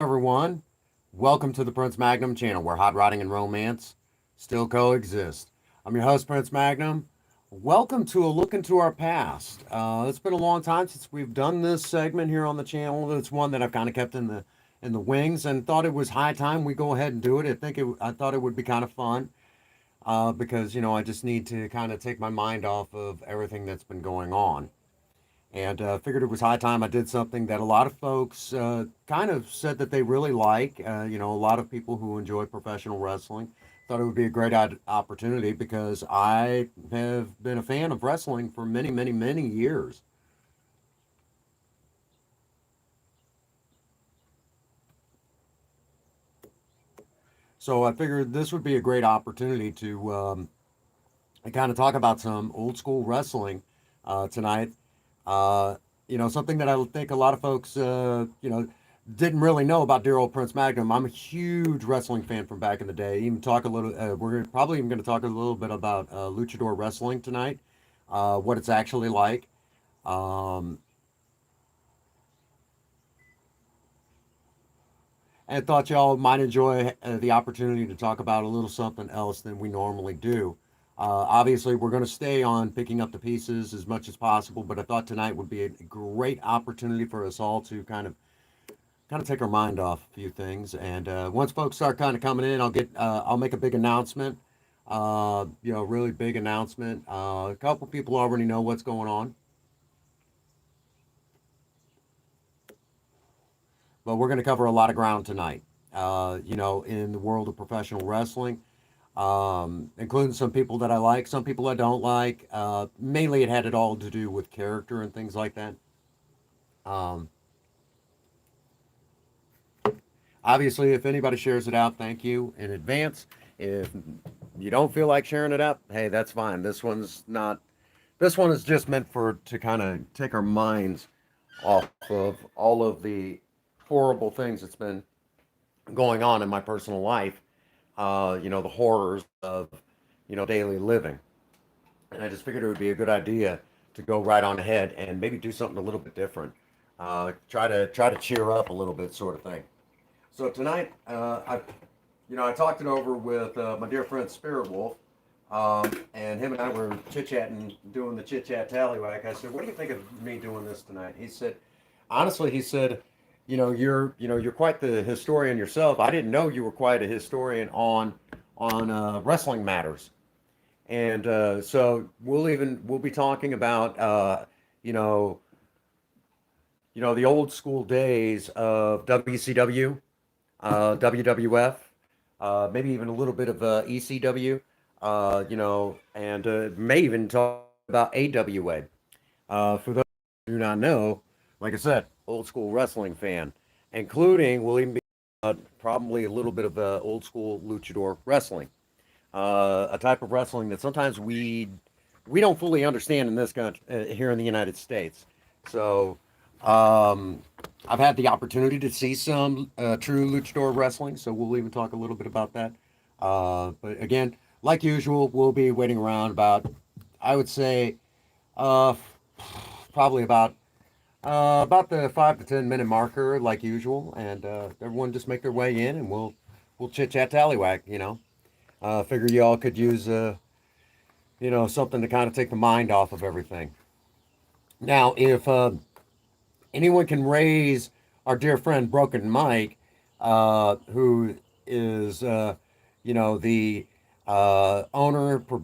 Everyone, welcome to the Prince Magnum channel where hot rodding and romance still coexist. I'm your host, Prince Magnum. Welcome to a look into our past. It's been a long time since we've done this segment here on the channel. It's one that I've kind of kept in the wings and thought it was high time we go ahead and do it. I thought it would be kind of fun because I just need to kind of take my mind off of everything that's been going on. And figured it was high time I did something that a lot of folks kind of said that they really like. A lot of people who enjoy professional wrestling thought it would be a great opportunity because I have been a fan of wrestling for many, many, many years. So I figured this would be a great opportunity to kind of talk about some old school wrestling tonight. Uh, something that I think a lot of folks, didn't really know about dear old Prince Magnum. I'm a huge wrestling fan from back in the day. Even talk a little. We're probably even going to talk a little bit about luchador wrestling tonight, what it's actually like. Um, and thought y'all might enjoy the opportunity to talk about a little something else than we normally do. Obviously, we're going to stay on picking up the pieces as much as possible, but I thought tonight would be a great opportunity for us all to kind of take our mind off a few things. And once folks start kind of coming in, I'll make a big announcement. Really big announcement. A couple people already know what's going on, but we're going to cover a lot of ground tonight. In the world of professional wrestling, including some people that I like, some people I don't like. Mainly, it had it all to do with character and things like that. Um, Obviously, if anybody shares it out, thank you in advance. If you don't feel like sharing it up, hey, that's fine. This one's not. This one is just meant for to kind of take our minds off of all of the horrible things that's been going on in my personal life. The horrors of daily living. And I just figured it would be a good idea to go right on ahead and maybe do something a little bit different. Try to cheer up a little bit, sort of thing. So tonight, I talked it over with my dear friend Spirit Wolf, and him and I were chit chatting, doing the chit chat tallywhack. I said, "What do you think of me doing this tonight?" He said, "Honestly," he said, you're quite the historian yourself. I didn't know you were quite a historian on wrestling matters." And so we'll be talking about you know the old school days of WCW, WWF, maybe even a little bit of ECW, and may even talk about AWA. For those who do not know, like I said, old school wrestling fan, including we'll even be probably a little bit of old school luchador wrestling, a type of wrestling that sometimes we don't fully understand in this country here in the United States. So um, I've had the opportunity to see some true luchador wrestling, so we'll even talk a little bit about that. But again, like usual, we'll be waiting around about, I would say, uh, probably about the 5 to 10 minute marker, like usual, and everyone just make their way in, and we'll chit chat tallywhack. Figure y'all could use something to kind of take the mind off of everything. Now, if anyone can raise our dear friend Broken Mike, who is the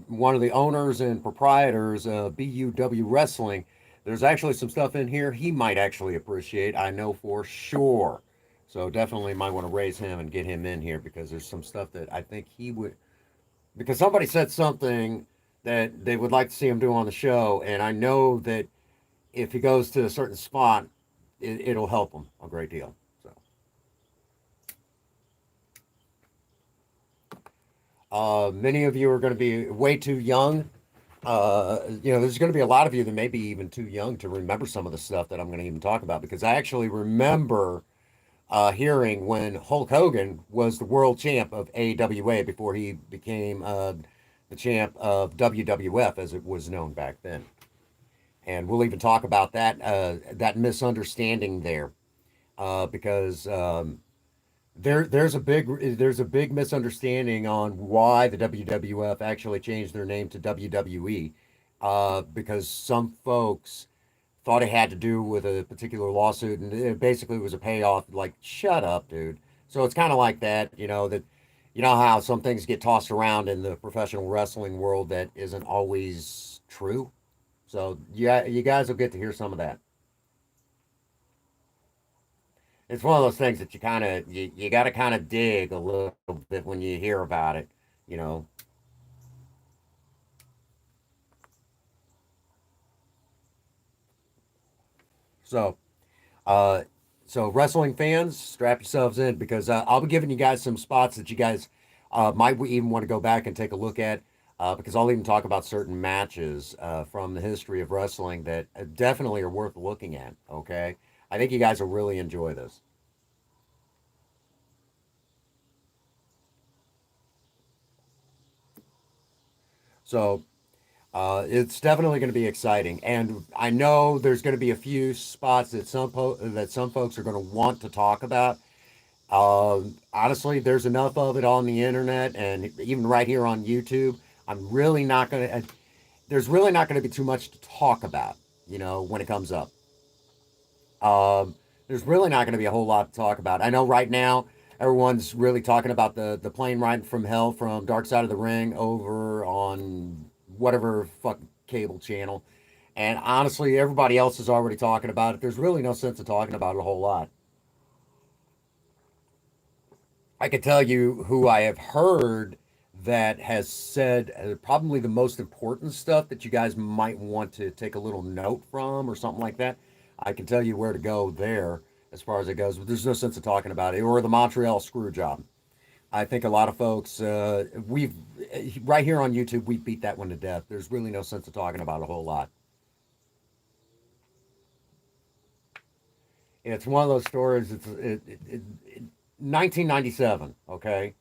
one of the owners and proprietors of BUW Wrestling. There's actually some stuff in here he might actually appreciate. I know for sure. So definitely might want to raise him and get him in here because there's some stuff that I think he would. Because somebody said something that they would like to see him do on the show, and I know that if he goes to a certain spot, it'll help him a great deal. So, many of you are going to be way too young. There's going to be a lot of you that may be even too young to remember some of the stuff that I'm going to even talk about because I actually remember hearing when Hulk Hogan was the world champ of AWA before he became the champ of WWF as it was known back then. And we'll even talk about that misunderstanding there. because there's a big misunderstanding on why the WWF actually changed their name to WWE, because some folks thought it had to do with a particular lawsuit, and it basically was a payoff. Like, shut up, dude. So it's kind of like that, that you know how some things get tossed around in the professional wrestling world that isn't always true. So yeah, you guys will get to hear some of that. It's one of those things that you got to kind of dig a little bit when you hear about it, you know. So uh, so wrestling fans, strap yourselves in because I'll be giving you guys some spots that you guys might even want to go back and take a look at. Because I'll even talk about certain matches from the history of wrestling that definitely are worth looking at. Okay, I think you guys will really enjoy this. So it's definitely going to be exciting, and I know there's going to be a few spots that that some folks are going to want to talk about. Honestly, there's enough of it on the internet and even right here on YouTube. I'm really not going to. There's really not going to be too much to talk about, when it comes up. There's really not going to be a whole lot to talk about. I know right now everyone's really talking about the plane ride from hell from Dark Side of the Ring over on whatever fuck cable channel. And honestly, everybody else is already talking about it. There's really no sense of talking about it a whole lot. I can tell you who I have heard that has said probably the most important stuff that you guys might want to take a little note from or something like that. I can tell you where to go there as far as it goes, but there's no sense of talking about it. Or the Montreal Screwjob. I think a lot of folks, we've right here on YouTube, we beat that one to death. There's really no sense of talking about a whole lot. It's one of those stories. 1997. Okay,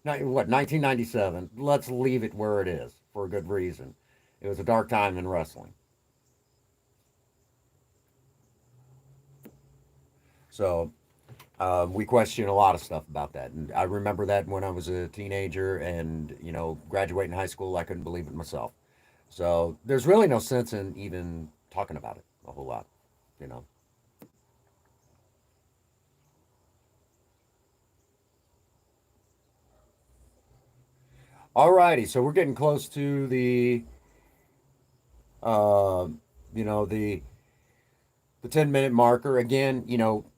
what 1997? Let's leave it where it is for a good reason. It was a dark time in wrestling. So we question a lot of stuff about that. And I remember that when I was a teenager and graduating high school, I couldn't believe it myself. So there's really no sense in even talking about it a whole lot. You know. Alrighty, so we're getting close to uh, you know, the 10-minute marker. Again,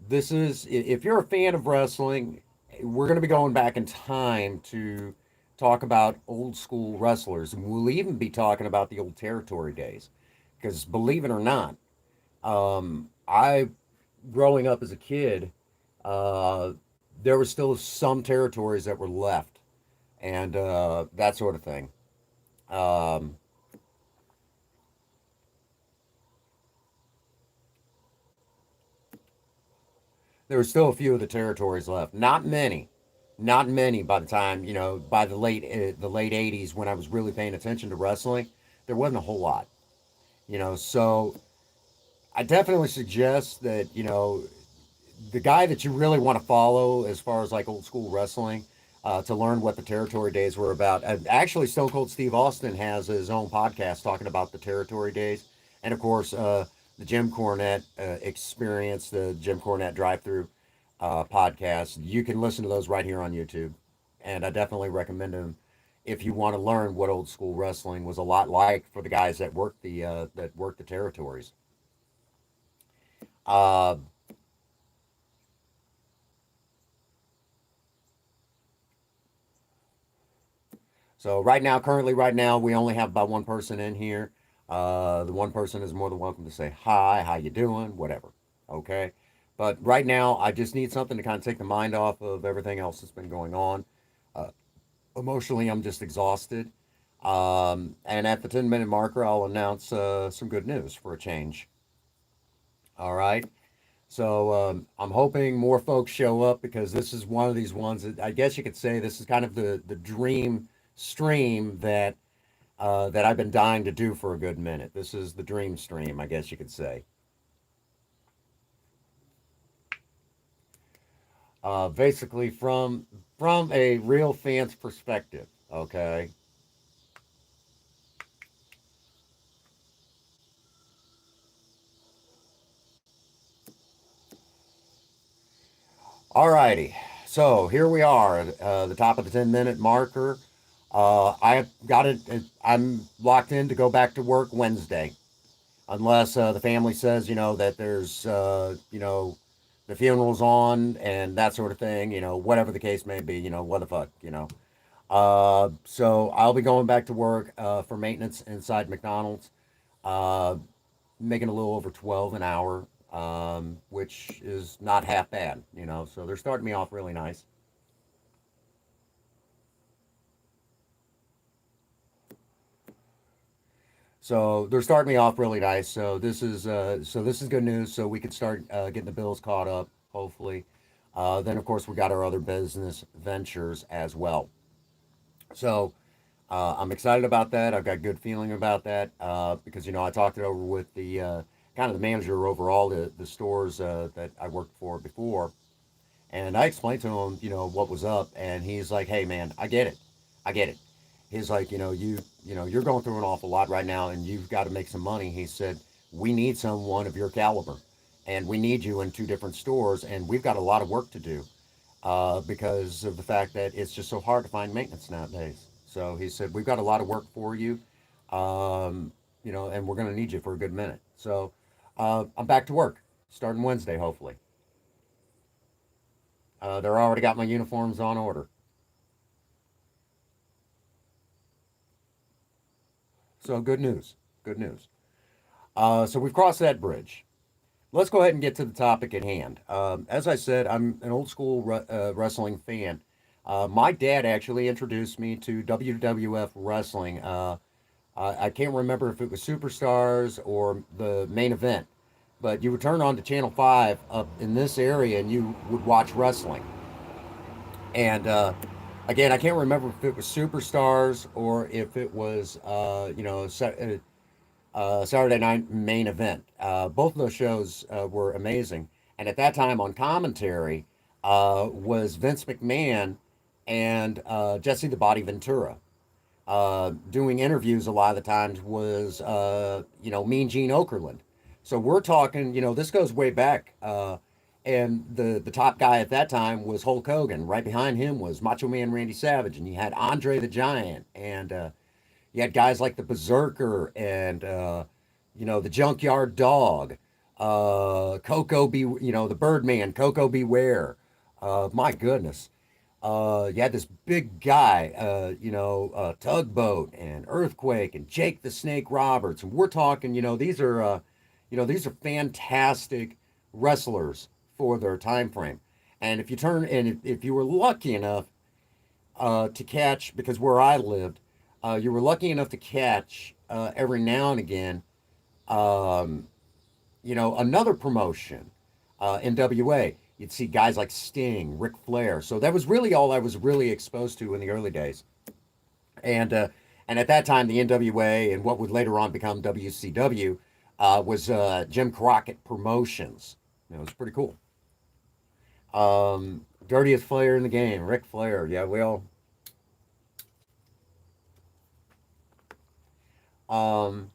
this is if you're a fan of wrestling, we're going to be going back in time to talk about old school wrestlers, and we'll even be talking about the old territory days. Because believe it or not, I growing up as a kid, uh, there were still some territories that were left, and that sort of thing. Um, there were still a few of the territories left. Not many, not many. By the time by the late '80s, when I was really paying attention to wrestling, there wasn't a whole lot. So I definitely suggest that the guy that you really want to follow as far as like old school wrestling. To learn what the territory days were about. Actually, Stone Cold Steve Austin has his own podcast talking about the territory days. And of course, the Jim Cornette experience, the Jim Cornette drive through podcast. You can listen to those right here on YouTube. And I definitely recommend them if you want to learn what old school wrestling was a lot like for the guys that worked the territories. Uh, So currently right now, we only have about one person in here. The one person is more than welcome to say hi, how you doing, whatever. Okay. But right now, I just need something to kind of take the mind off of everything else that's been going on. Uh, Emotionally, I'm just exhausted. And at the 10-minute marker, I'll announce some good news for a change. All right. So I'm hoping more folks show up because this is one of these ones that I guess you could say this is kind of the dream stream that I've been dying to do for a good minute. This is the dream stream, I guess you could say. basically from a real fan's perspective. Okay. Alrighty. So here we are, the top of the 10-minute marker. I got it. I'm locked in to go back to work Wednesday, unless the family says, that there's, the funeral's on and that sort of thing. Whatever the case may be. What the fuck. So I'll be going back to work for maintenance inside McDonald's, uh, making a little over 12 an hour, which is not half bad. So they're starting me off really nice. So they're starting me off really nice. So this is good news. So we can start getting the bills caught up, hopefully. Then of course we got our other business ventures as well. So I'm excited about that. I've got good feeling about that because I talked it over with the kind of the manager over all the stores that I worked for before, and I explained to him what was up, and he's like, "Hey man, I get it, I get it." He's like, you're going through an awful lot right now, and you've got to make some money. He said, "We need someone of your caliber, and we need you in two different stores, and we've got a lot of work to do." Because of the fact that it's just so hard to find maintenance nowadays. So he said, "We've got a lot of work for you, and we're going to need you for a good minute." So I'm back to work starting Wednesday, hopefully. They're already got my uniforms on order. So good news. Good news. So we've crossed that bridge. Let's go ahead and get to the topic at hand. As I said, I'm an old school wrestling fan. My dad actually introduced me to WWF wrestling. I can't remember if it was Superstars or the main event, but you would turn on to Channel 5 up in this area and you would watch wrestling. And again, I can't remember if it was Superstars or if it was, Saturday Night Main Event. Both of those shows were amazing. And at that time on commentary was Vince McMahon and Jesse the Body Ventura. Doing interviews a lot of the times was, Mean Gene Okerlund. So we're talking, this goes way back. And the top guy at that time was Hulk Hogan. Right behind him was Macho Man Randy Savage. And you had Andre the Giant. And you had guys like the Berserker and the Junkyard Dog, Coco be the Birdman, Coco Beware. My goodness, you had this big guy, Tugboat and Earthquake and Jake the Snake Roberts, and we're talking, these are fantastic wrestlers for their time frame. And if you were lucky enough to catch, because where I lived, you were lucky enough to catch every now and again, um, another promotion, NWA. You'd see guys like Sting, Ric Flair. So that was really all I was really exposed to in the early days. And at that time, the NWA and what would later on become WCW was Jim Crockett Promotions. It was pretty cool. Dirtiest Flair in the game, Ric Flair. Yeah, we all. Um,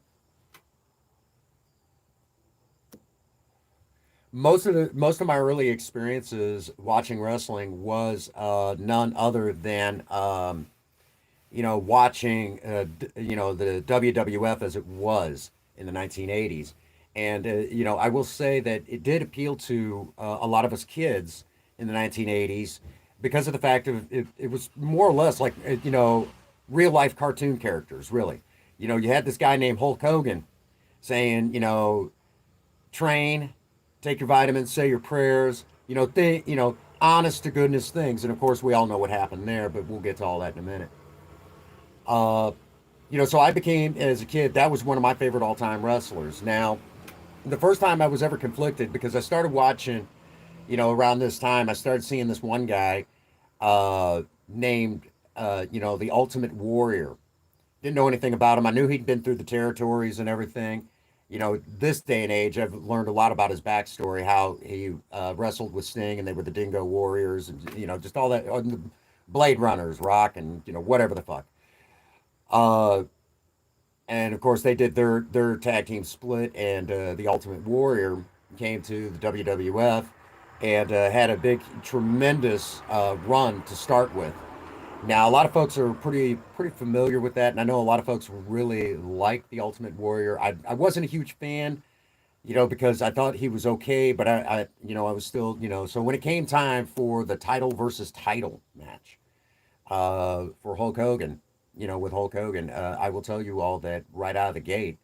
most of my early experiences watching wrestling was none other than watching the WWF as it was in the 1980s. And I will say that it did appeal to a lot of us kids in the 1980s because of the fact of it was more or less like real life cartoon characters, really. You had this guy named Hulk Hogan saying, train, take your vitamins, say your prayers, honest to goodness things. And of course, we all know what happened there, but we'll get to all that in a minute. Uh, so I became, as a kid, that was one of my favorite all time wrestlers. Now, the first time I was ever conflicted, because I started watching, around this time, I started seeing this one guy named, the Ultimate Warrior. Didn't know anything about him. I knew he'd been through the territories and everything. this day and age, I've learned a lot about his backstory, how he wrestled with Sting, and they were the Dingo Warriors, and just all that, the Blade Runners, Rock, and whatever the fuck. Uh, and of course, they did their tag team split, and the Ultimate Warrior came to the WWF and had a big, tremendous run to start with. Now, a lot of folks are pretty familiar with that, and I know a lot of folks really like the Ultimate Warrior. I wasn't a huge fan, because I thought he was okay, but I was still, So when it came time for the title versus title match, for Hulk Hogan, with Hulk Hogan, I will tell you all that right out of the gate,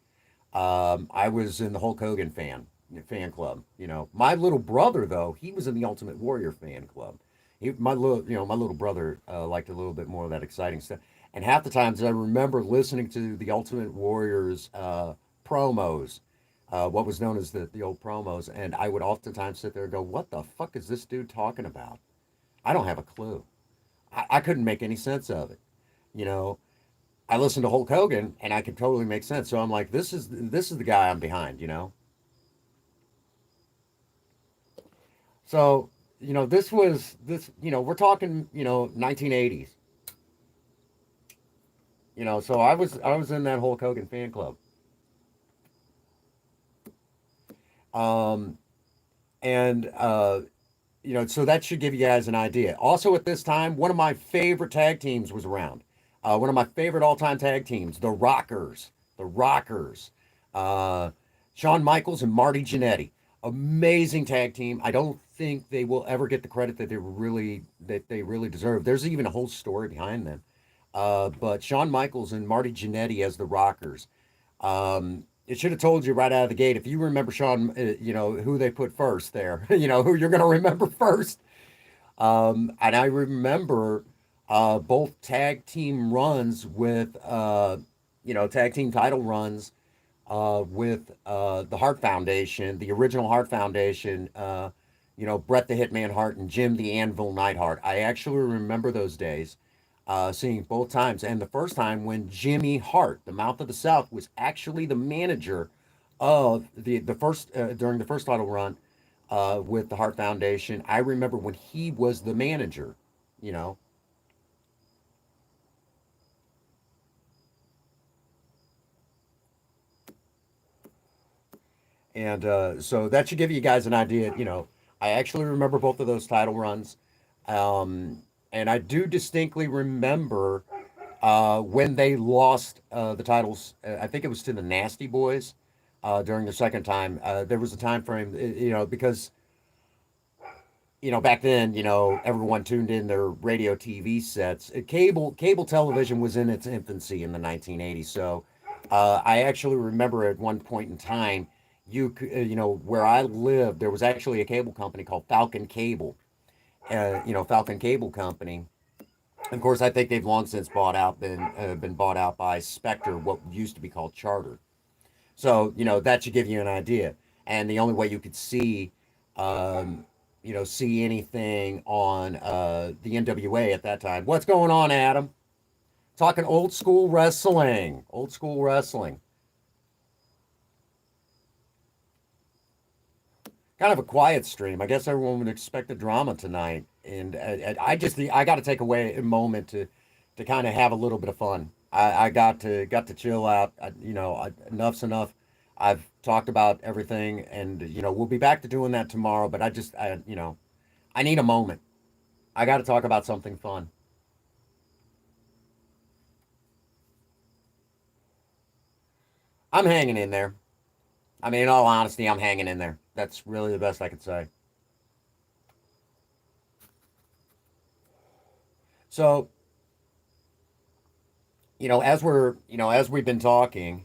I was in the Hulk Hogan fan club. My little brother though, he was in the Ultimate Warrior fan club. My little brother liked a little bit more of that exciting stuff. And half the times I remember listening to the Ultimate Warriors promos, what was known as the old promos, and I would oftentimes sit there and go, "What the fuck is this dude talking about? I don't have a clue." I couldn't make any sense of it. You know, I listened to Hulk Hogan and I could totally make sense. So I'm like, this is the guy I'm behind. So, we're talking, 1980s. So I was in that Hulk Hogan fan club. Um and so that should give you guys an idea. Also at this time, one of my favorite tag teams was around. One of my favorite all-time tag teams, the Rockers. The Rockers. Uh, Shawn Michaels and Marty Jannetty. Amazing tag team. I don't think they will ever get the credit that they really deserve. There's even a whole story behind them. But Shawn Michaels and Marty Jannetty as the Rockers. It should have told you right out of the gate. If you remember Shawn, who they put first there, who you're going to remember first. And I remember both tag team runs with, tag team title runs with the Hart Foundation, the original Hart Foundation, Bret the Hitman Hart and Jim the Anvil Neidhart. I actually remember those days, seeing both times. And the first time when Jimmy Hart, the Mouth of the South, was actually the manager of the first during the first title run with the Hart Foundation. I remember when he was the manager, you know. And so that should give you guys an idea. I actually remember both of those title runs. And I do distinctly remember when they lost the titles. I think it was to the Nasty Boys during the second time. There was a time frame, because back then, everyone tuned in their radio TV sets. Cable television was in its infancy in the 1980s. So I actually remember at one point in time, where I lived, there was actually a cable company called Falcon Cable. Falcon Cable Company. Of course, I think they've long since been bought out by Spectre, what used to be called Charter. So that should give you an idea. And the only way you could see anything on the NWA at that time. What's going on, Adam? Talking old school wrestling. Old school wrestling. Kind of a quiet stream. I guess everyone would expect a drama tonight, and I got to take away a moment to kind of have a little bit of fun. I got to chill out. Enough's enough. I've talked about everything, and we'll be back to doing that tomorrow. But I need a moment. I got to talk about something fun. I'm hanging in there. I mean, in all honesty, I'm hanging in there. That's really the best I could say. So, as we've been talking,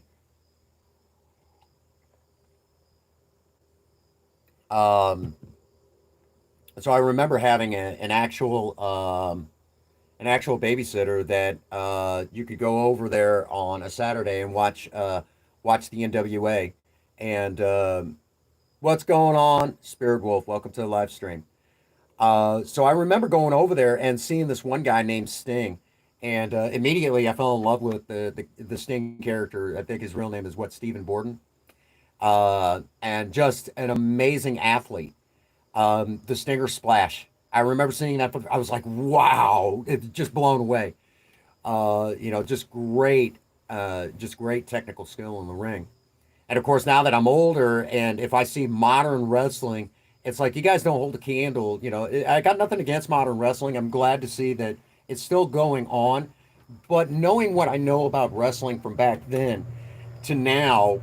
um, so I remember having an actual babysitter that you could go over there on a Saturday and watch the NWA. And what's going on, Spirit Wolf? Welcome to the live stream. So I remember going over there and seeing this one guy named Sting, and immediately I fell in love with the Sting character. I think his real name is Stephen Borden. and just an amazing athlete. The Stinger Splash. I remember seeing that. I was like, wow, it just blown away. Just great technical skill in the ring. And of course, now that I'm older, and if I see modern wrestling, it's like you guys don't hold a candle. I got nothing against modern wrestling. I'm glad to see that it's still going on. But knowing what I know about wrestling from back then to now,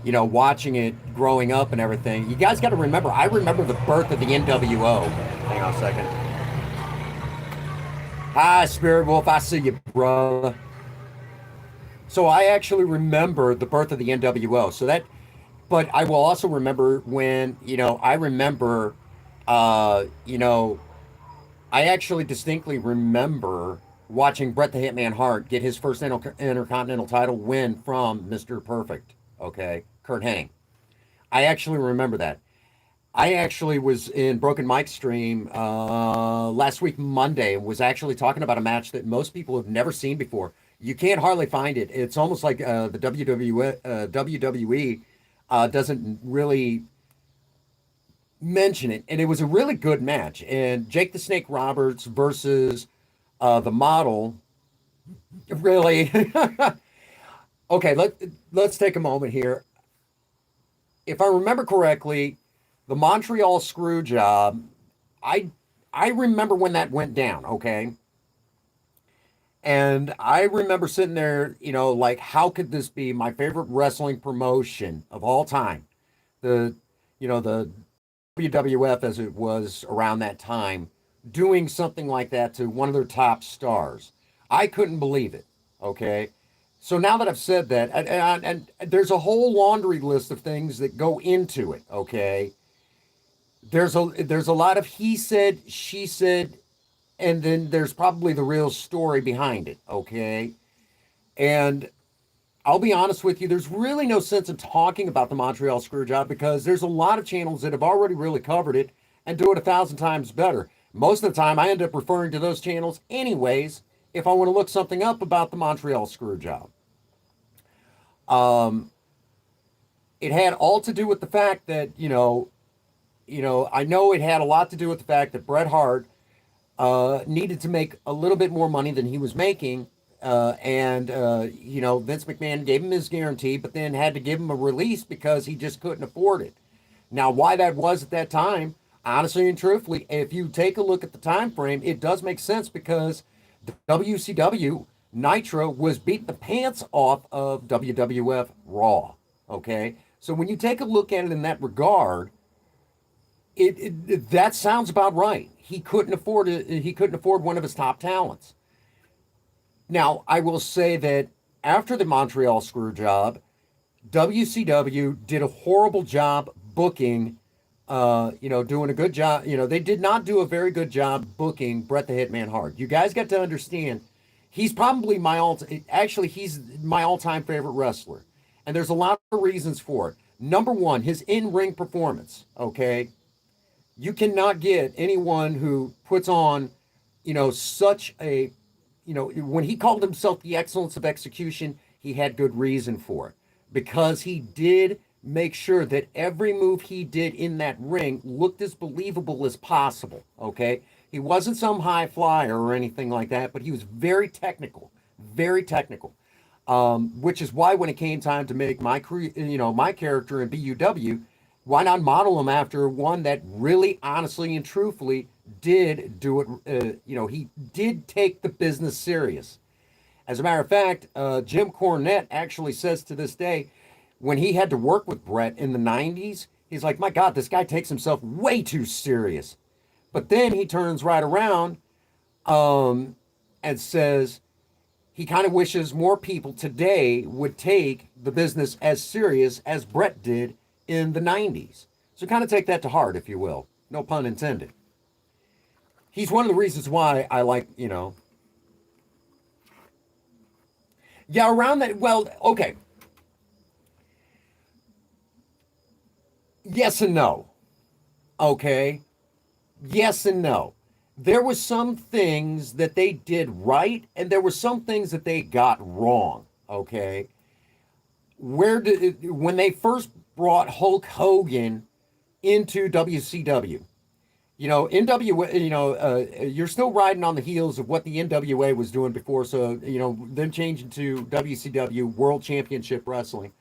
watching it growing up and everything, you guys got to remember, I remember the birth of the NWO. Hang on a second. Hi, Spirit Wolf. I see you, brother. So I actually remember the birth of the NWO. But I will also remember when, I remember, I actually distinctly remember watching Bret the Hitman Hart get his first Intercontinental title win from Mr. Perfect, okay, Kurt Hennig. I actually remember that. I actually was in Broken Mike's stream last week Monday and was actually talking about a match that most people have never seen before. You can't hardly find it. It's almost like the WWE doesn't really mention it. And it was a really good match. And Jake the Snake Roberts versus the Model. Really? Okay, let's take a moment here. If I remember correctly, the Montreal Screwjob, I remember when that went down, okay? And I remember sitting there, like, how could this be my favorite wrestling promotion of all time? The, the WWF, as it was around that time, doing something like that to one of their top stars. I couldn't believe it, okay? So now that I've said that, and there's a whole laundry list of things that go into it, okay? There's a lot of he said, she said, and then there's probably the real story behind it, okay? And I'll be honest with you, there's really no sense in talking about the Montreal Screwjob because there's a lot of channels that have already really covered it and do it 1,000 times better. Most of the time, I end up referring to those channels anyways if I want to look something up about the Montreal Screwjob. It had all to do with the fact that, I know it had a lot to do with the fact that Bret Hart needed to make a little bit more money than he was making. And Vince McMahon gave him his guarantee, but then had to give him a release because he just couldn't afford it. Now, why that was at that time, honestly and truthfully, if you take a look at the time frame, it does make sense because WCW Nitro was beating the pants off of WWF Raw. Okay, so when you take a look at it in that regard, that sounds about right. He couldn't afford it. He couldn't afford one of his top talents. Now, I will say that after the Montreal Screwjob, WCW did a horrible job booking, doing a good job. They did not do a very good job booking Bret the Hitman Hart. You guys got to understand, he's probably he's my all-time favorite wrestler. And there's a lot of reasons for it. Number one, his in-ring performance, okay? You cannot get anyone who puts on, such a, when he called himself the excellence of execution, he had good reason for it. Because he did make sure that every move he did in that ring looked as believable as possible, okay? He wasn't some high flyer or anything like that, but he was very technical, very technical. Which is why when it came time to make my character in BUW, why not model him after one that really honestly and truthfully did do it? He did take the business serious. As a matter of fact, Jim Cornette actually says to this day, when he had to work with Bret in the 90s, he's like, my God, this guy takes himself way too serious. But then he turns right around and says he kind of wishes more people today would take the business as serious as Bret did in the 90s. So kind of take that to heart, if you will. No pun intended. He's one of the reasons why I like, Yeah, around that, well, okay. Yes and no. Okay. Yes and no. There were some things that they did right, and there were some things that they got wrong. Okay. When they first brought Hulk Hogan into WCW. NWA, you're still riding on the heels of what the NWA was doing before. So, them changing to WCW World Championship Wrestling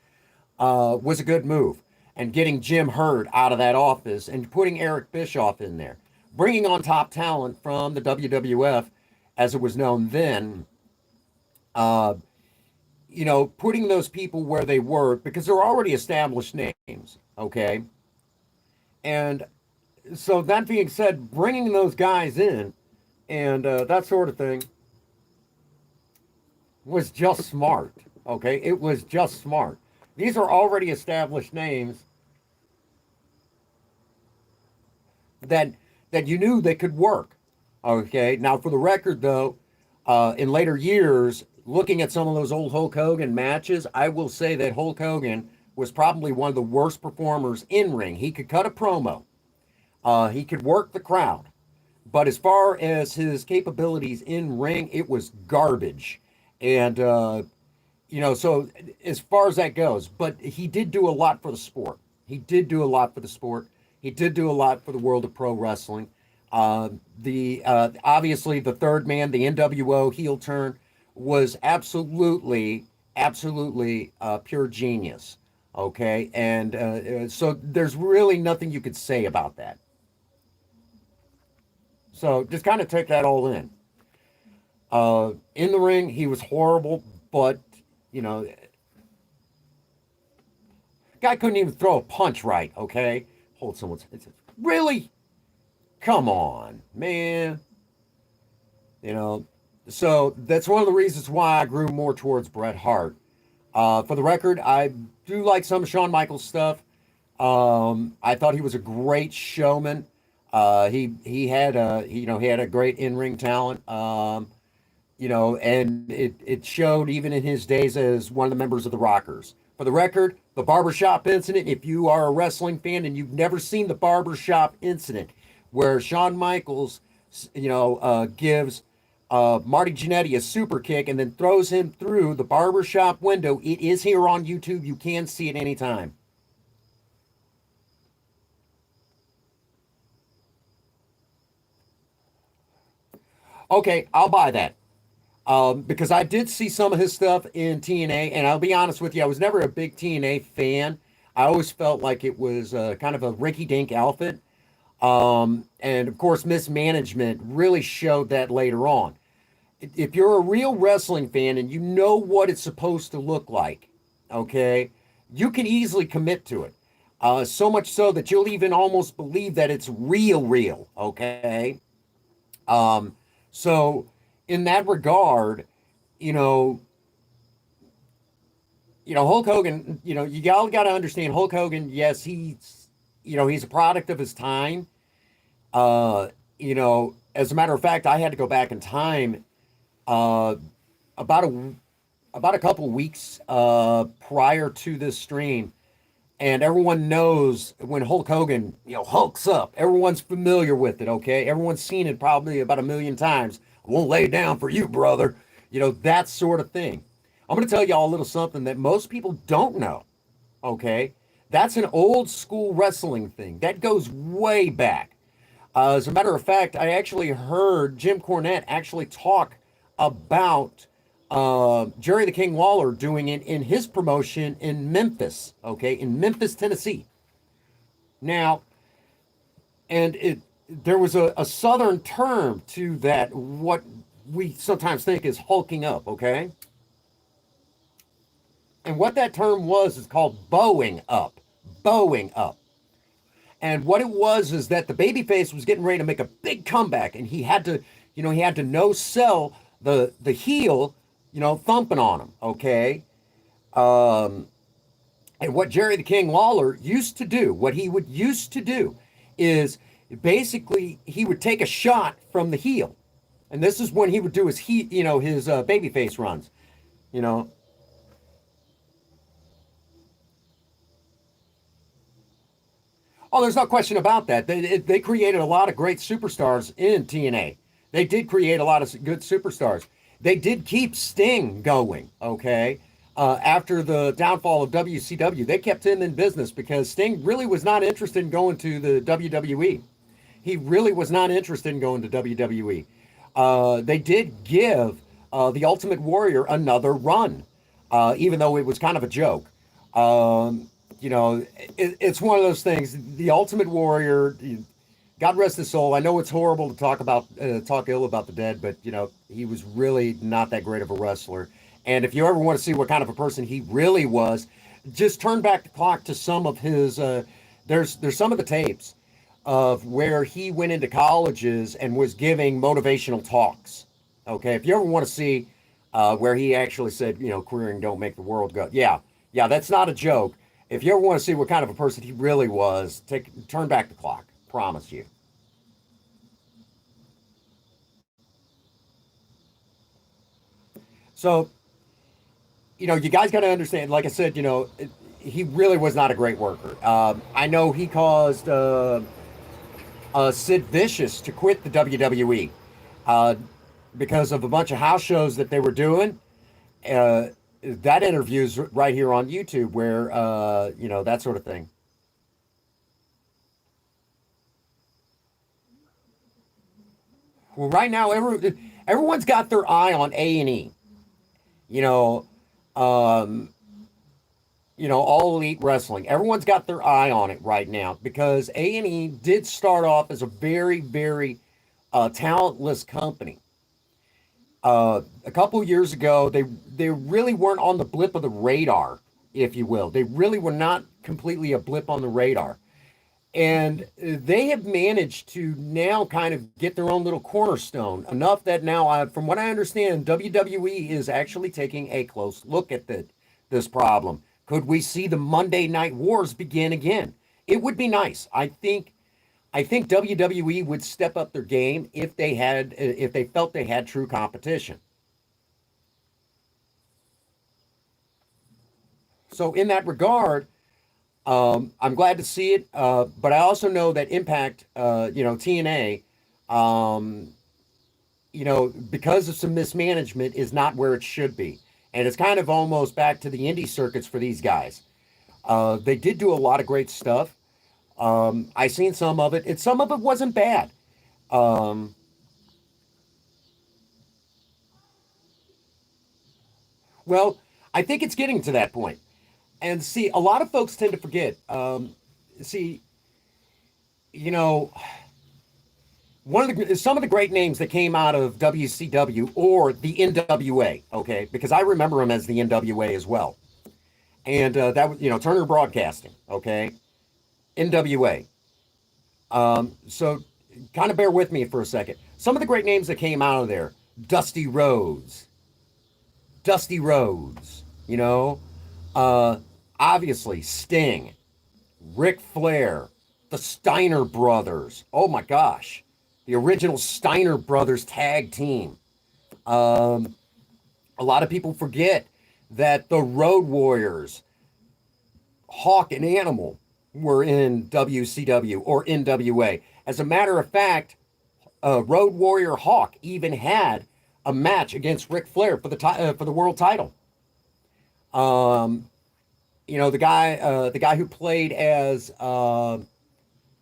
was a good move. And getting Jim Herd out of that office and putting Eric Bischoff in there, bringing on top talent from the WWF, as it was known then, putting those people where they were because they're already established names, okay? And so that being said, bringing those guys in and that sort of thing was just smart, okay? It was just smart. These are already established names that you knew they could work, okay? Now, for the record, though, in later years, looking at some of those old Hulk Hogan matches, I will say that Hulk Hogan was probably one of the worst performers in ring. He could cut a promo. He could work the crowd. But as far as his capabilities in ring, it was garbage. And, so as far as that goes, but he did do a lot for the sport. He did do a lot for the sport. He did do a lot for the world of pro wrestling. Obviously the third man, the NWO heel turn, was absolutely pure genius. Okay, and so there's really nothing you could say about that. So just kind of take that all in. In the ring, he was horrible, but guy couldn't even throw a punch right. Okay, hold someone's. Really? Come on, man. So that's one of the reasons why I grew more towards Bret Hart. For the record, I do like some of Shawn Michaels stuff. I thought he was a great showman. He had a great in-ring talent. And it showed even in his days as one of the members of the Rockers. For the record, the barbershop incident, if you are a wrestling fan and you've never seen the barbershop incident where Shawn Michaels, gives Marty Jannetty a super kick and then throws him through the barbershop window, it is here on YouTube. You can see it anytime. Okay, I'll buy that. Because I did see some of his stuff in TNA, and I'll be honest with you, I was never a big TNA fan. I always felt like it was kind of a rinky-dink outfit. And of course, mismanagement really showed that later on. If you're a real wrestling fan and you know what it's supposed to look like, okay, you can easily commit to it. So much so that you'll even almost believe that it's real, okay? So in that regard, Hulk Hogan, you all got to understand Hulk Hogan, yes, he's a product of his time. As a matter of fact, I had to go back in time about a couple weeks prior to this stream, and everyone knows when Hulk Hogan, hulks up. Everyone's familiar with it, okay? Everyone's seen it probably about 1,000,000 times. I won't lay down for you, brother. That sort of thing. I'm going to tell y'all a little something that most people don't know, okay? That's an old school wrestling thing. That goes way back. As a matter of fact, I actually heard Jim Cornette actually talk about Jerry the King Lawler doing it in his promotion in Memphis, okay, in Memphis, Tennessee. Now, and there was a southern term to that, what we sometimes think is hulking up, okay? And what that term was is called bowing up. Bowing up. And what it was is that the babyface was getting ready to make a big comeback, and he had to no-sell the heel, thumping on him, okay? And what Jerry the King Lawler used to do, what he would used to do is basically he would take a shot from the heel. And this is when he would do his his babyface runs, Oh, there's no question about that. They created a lot of great superstars in TNA. They did create a lot of good superstars. They did keep Sting going, okay? After the downfall of WCW, they kept him in business because Sting really was not interested in going to the WWE. He really was not interested in going to WWE. They did give the Ultimate Warrior another run, even though it was kind of a joke. You know, it's one of those things. The Ultimate Warrior, God rest his soul. I know it's horrible to talk ill about the dead, but you know, he was really not that great of a wrestler. And if you ever want to see what kind of a person he really was, just turn back the clock to some of his. There's some of the tapes of where he went into colleges and was giving motivational talks. Okay, if you ever want to see where he actually said, you know, queering don't make the world go. Yeah, yeah, that's not a joke. If you ever want to see what kind of a person he really was, turn back the clock. Promise you. So, you know, you guys got to understand. Like I said, you know, he really was not a great worker. I know he caused Sid Vicious to quit the WWE uh, because of a bunch of house shows that they were doing. Uh, that interview's right here on YouTube, where you know, that sort of thing. Well, right now, everyone's got their eye on A&E. You know, um, all elite wrestling. Everyone's got their eye on it right now because A&E did start off as a very, very talentless company. A couple years ago, they really weren't on the blip of the radar, if you will. They really were not completely a blip on the radar. And they have managed to now kind of get their own little cornerstone enough that now, from what I understand, WWE is actually taking a close look at this problem. Could we see the Monday Night Wars begin again? It would be nice. I think WWE would step up their game if they felt they had true competition. So in that regard, I'm glad to see it, but I also know that Impact, TNA, um, because of some mismanagement, is not where it should be, and it's kind of almost back to the indie circuits for these guys. They did do a lot of great stuff. I seen some of it, and some of it wasn't bad. Um, well, I think it's getting to that point. And see, a lot of folks tend to forget. See, you know, some of the great names that came out of WCW or the NWA. Okay, because I remember them as the NWA as well, and that was, Turner Broadcasting. Okay, NWA. So kind of bear with me for a second. Some of the great names that came out of there: Dusty Rhodes, Dusty Rhodes. Uh, Obviously Sting, Ric Flair, the Steiner brothers. Oh my gosh, the original Steiner brothers tag team. Um, a lot of people forget that the Road Warriors, Hawk and Animal, were in WCW or NWA. As a matter of fact, Road Warrior Hawk even had a match against Ric Flair for the world title. Um, the guy who played as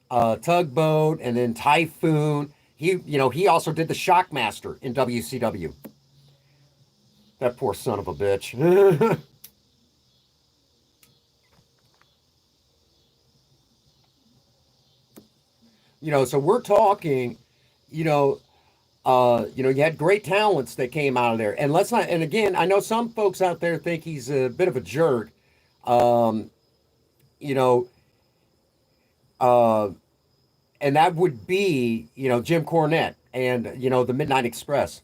Tugboat and then Typhoon. He also did the Shockmaster in WCW. That poor son of a bitch. So we're talking, you know, you had great talents that came out of there. And let's not, and again, I know some folks out there think he's a bit of a jerk. Um, you know, uh, and that would be, Jim Cornette and, the Midnight Express.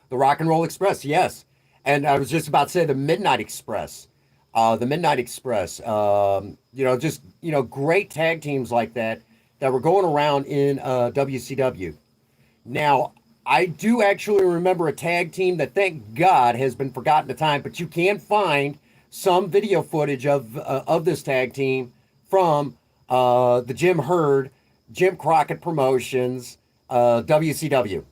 The Rock and Roll Express, yes. And I was just about to say the Midnight Express. The Midnight Express. Just, great tag teams like that were going around in WCW. Now, I do actually remember a tag team that, thank God, has been forgotten to time, but you can find some video footage of this tag team from the Jim Herd, Jim Crockett Promotions, WCW.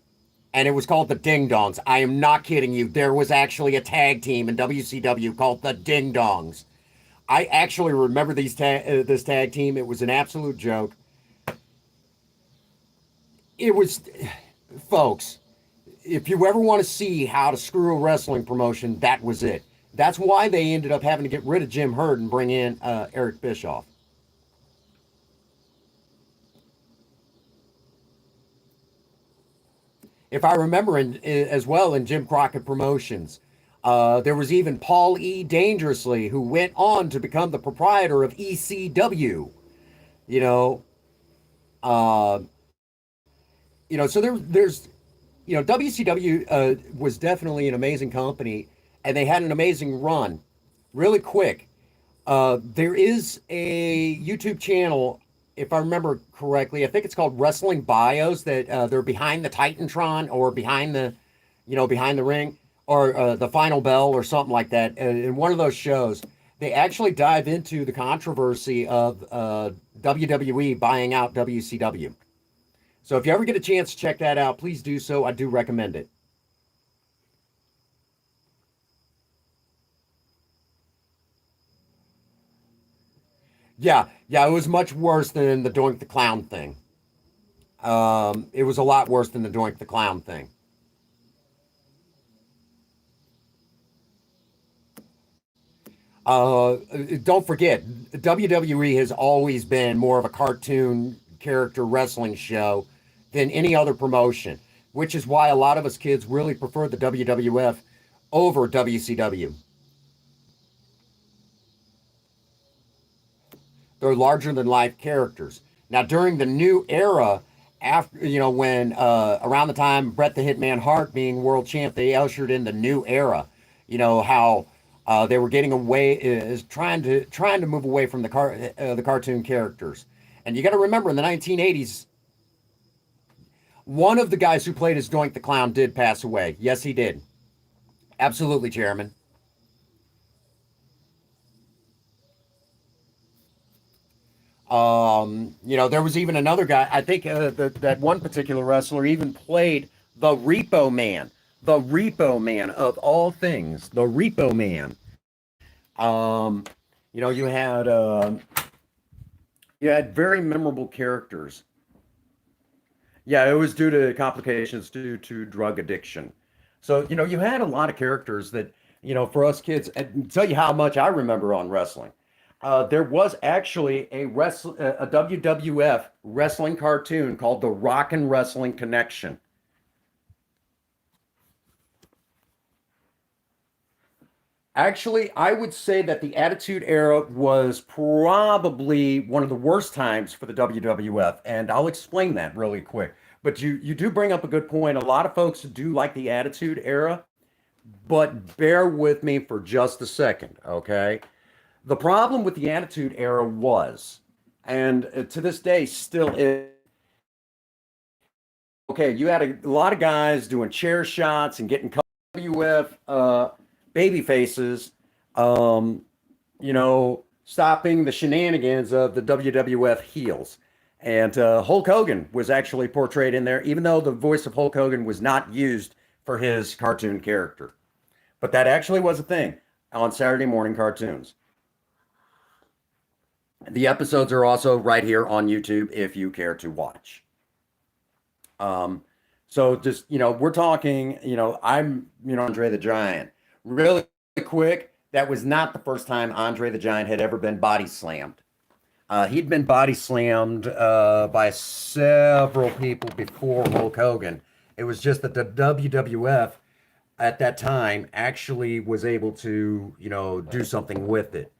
and it was called the Ding Dongs. I am not kidding you. There was actually a tag team in WCW called the Ding Dongs. I actually remember this tag team. It was an absolute joke. It was, folks, if you ever want to see how to screw a wrestling promotion, that was it. That's why they ended up having to get rid of Jim Herd and bring in Eric Bischoff. If I remember, as well, in Jim Crockett Promotions, there was even Paul E. Dangerously, who went on to become the proprietor of ECW. You know, uh, so there's, WCW was definitely an amazing company, and they had an amazing run. Really quick, there is a YouTube channel, if I remember correctly. I think it's called Wrestling Bios. That they're behind the Titantron, or behind the ring, or the Final Bell, or something like that. In one of those shows, they actually dive into the controversy of WWE buying out WCW. So if you ever get a chance to check that out, please do so. I do recommend it. Yeah, yeah, it was much worse than the Doink the Clown thing. It was a lot worse than the Doink the Clown thing. Uh, don't forget, WWE has always been more of a cartoon character wrestling show than any other promotion, which is why a lot of us kids really prefer the WWF over WCW. They're larger than life characters. Now, during the new era, after when around the time Bret the Hitman Hart being world champ, they ushered in the new era. How they were getting away, is trying to move away from the cartoon characters. And you got to remember, in the 1980s, one of the guys who played as Doink the Clown did pass away. Yes, he did. Absolutely, Chairman. There was even another guy. I think that one particular wrestler even played the Repo Man, the Repo Man of all things, the Repo Man. Um, you know, you had uh, you had very memorable characters. Yeah, it was due to complications due to drug addiction. So you had a lot of characters that for us kids. And tell you how much I remember on wrestling. There was actually a WWF wrestling cartoon called the Rock and Wrestling Connection. Actually, I would say that the Attitude Era was probably one of the worst times for the WWF, and I'll explain that really quick. But you do bring up a good point. A lot of folks do like the Attitude Era, but bear with me for just a second, okay? The problem with the Attitude Era was, and to this day still is, okay, you had a lot of guys doing chair shots and getting WF baby faces, um, stopping the shenanigans of the WWF heels. And Hulk Hogan was actually portrayed in there, even though the voice of Hulk Hogan was not used for his cartoon character. But that actually was a thing on Saturday morning cartoons. The episodes are also right here on YouTube if you care to watch. Um, so just, we're talking, I'm, Andre the Giant. Really quick, that was not the first time Andre the Giant had ever been body slammed. He'd been body slammed by several people before Hulk Hogan. It was just that the WWF at that time actually was able to, do something with it.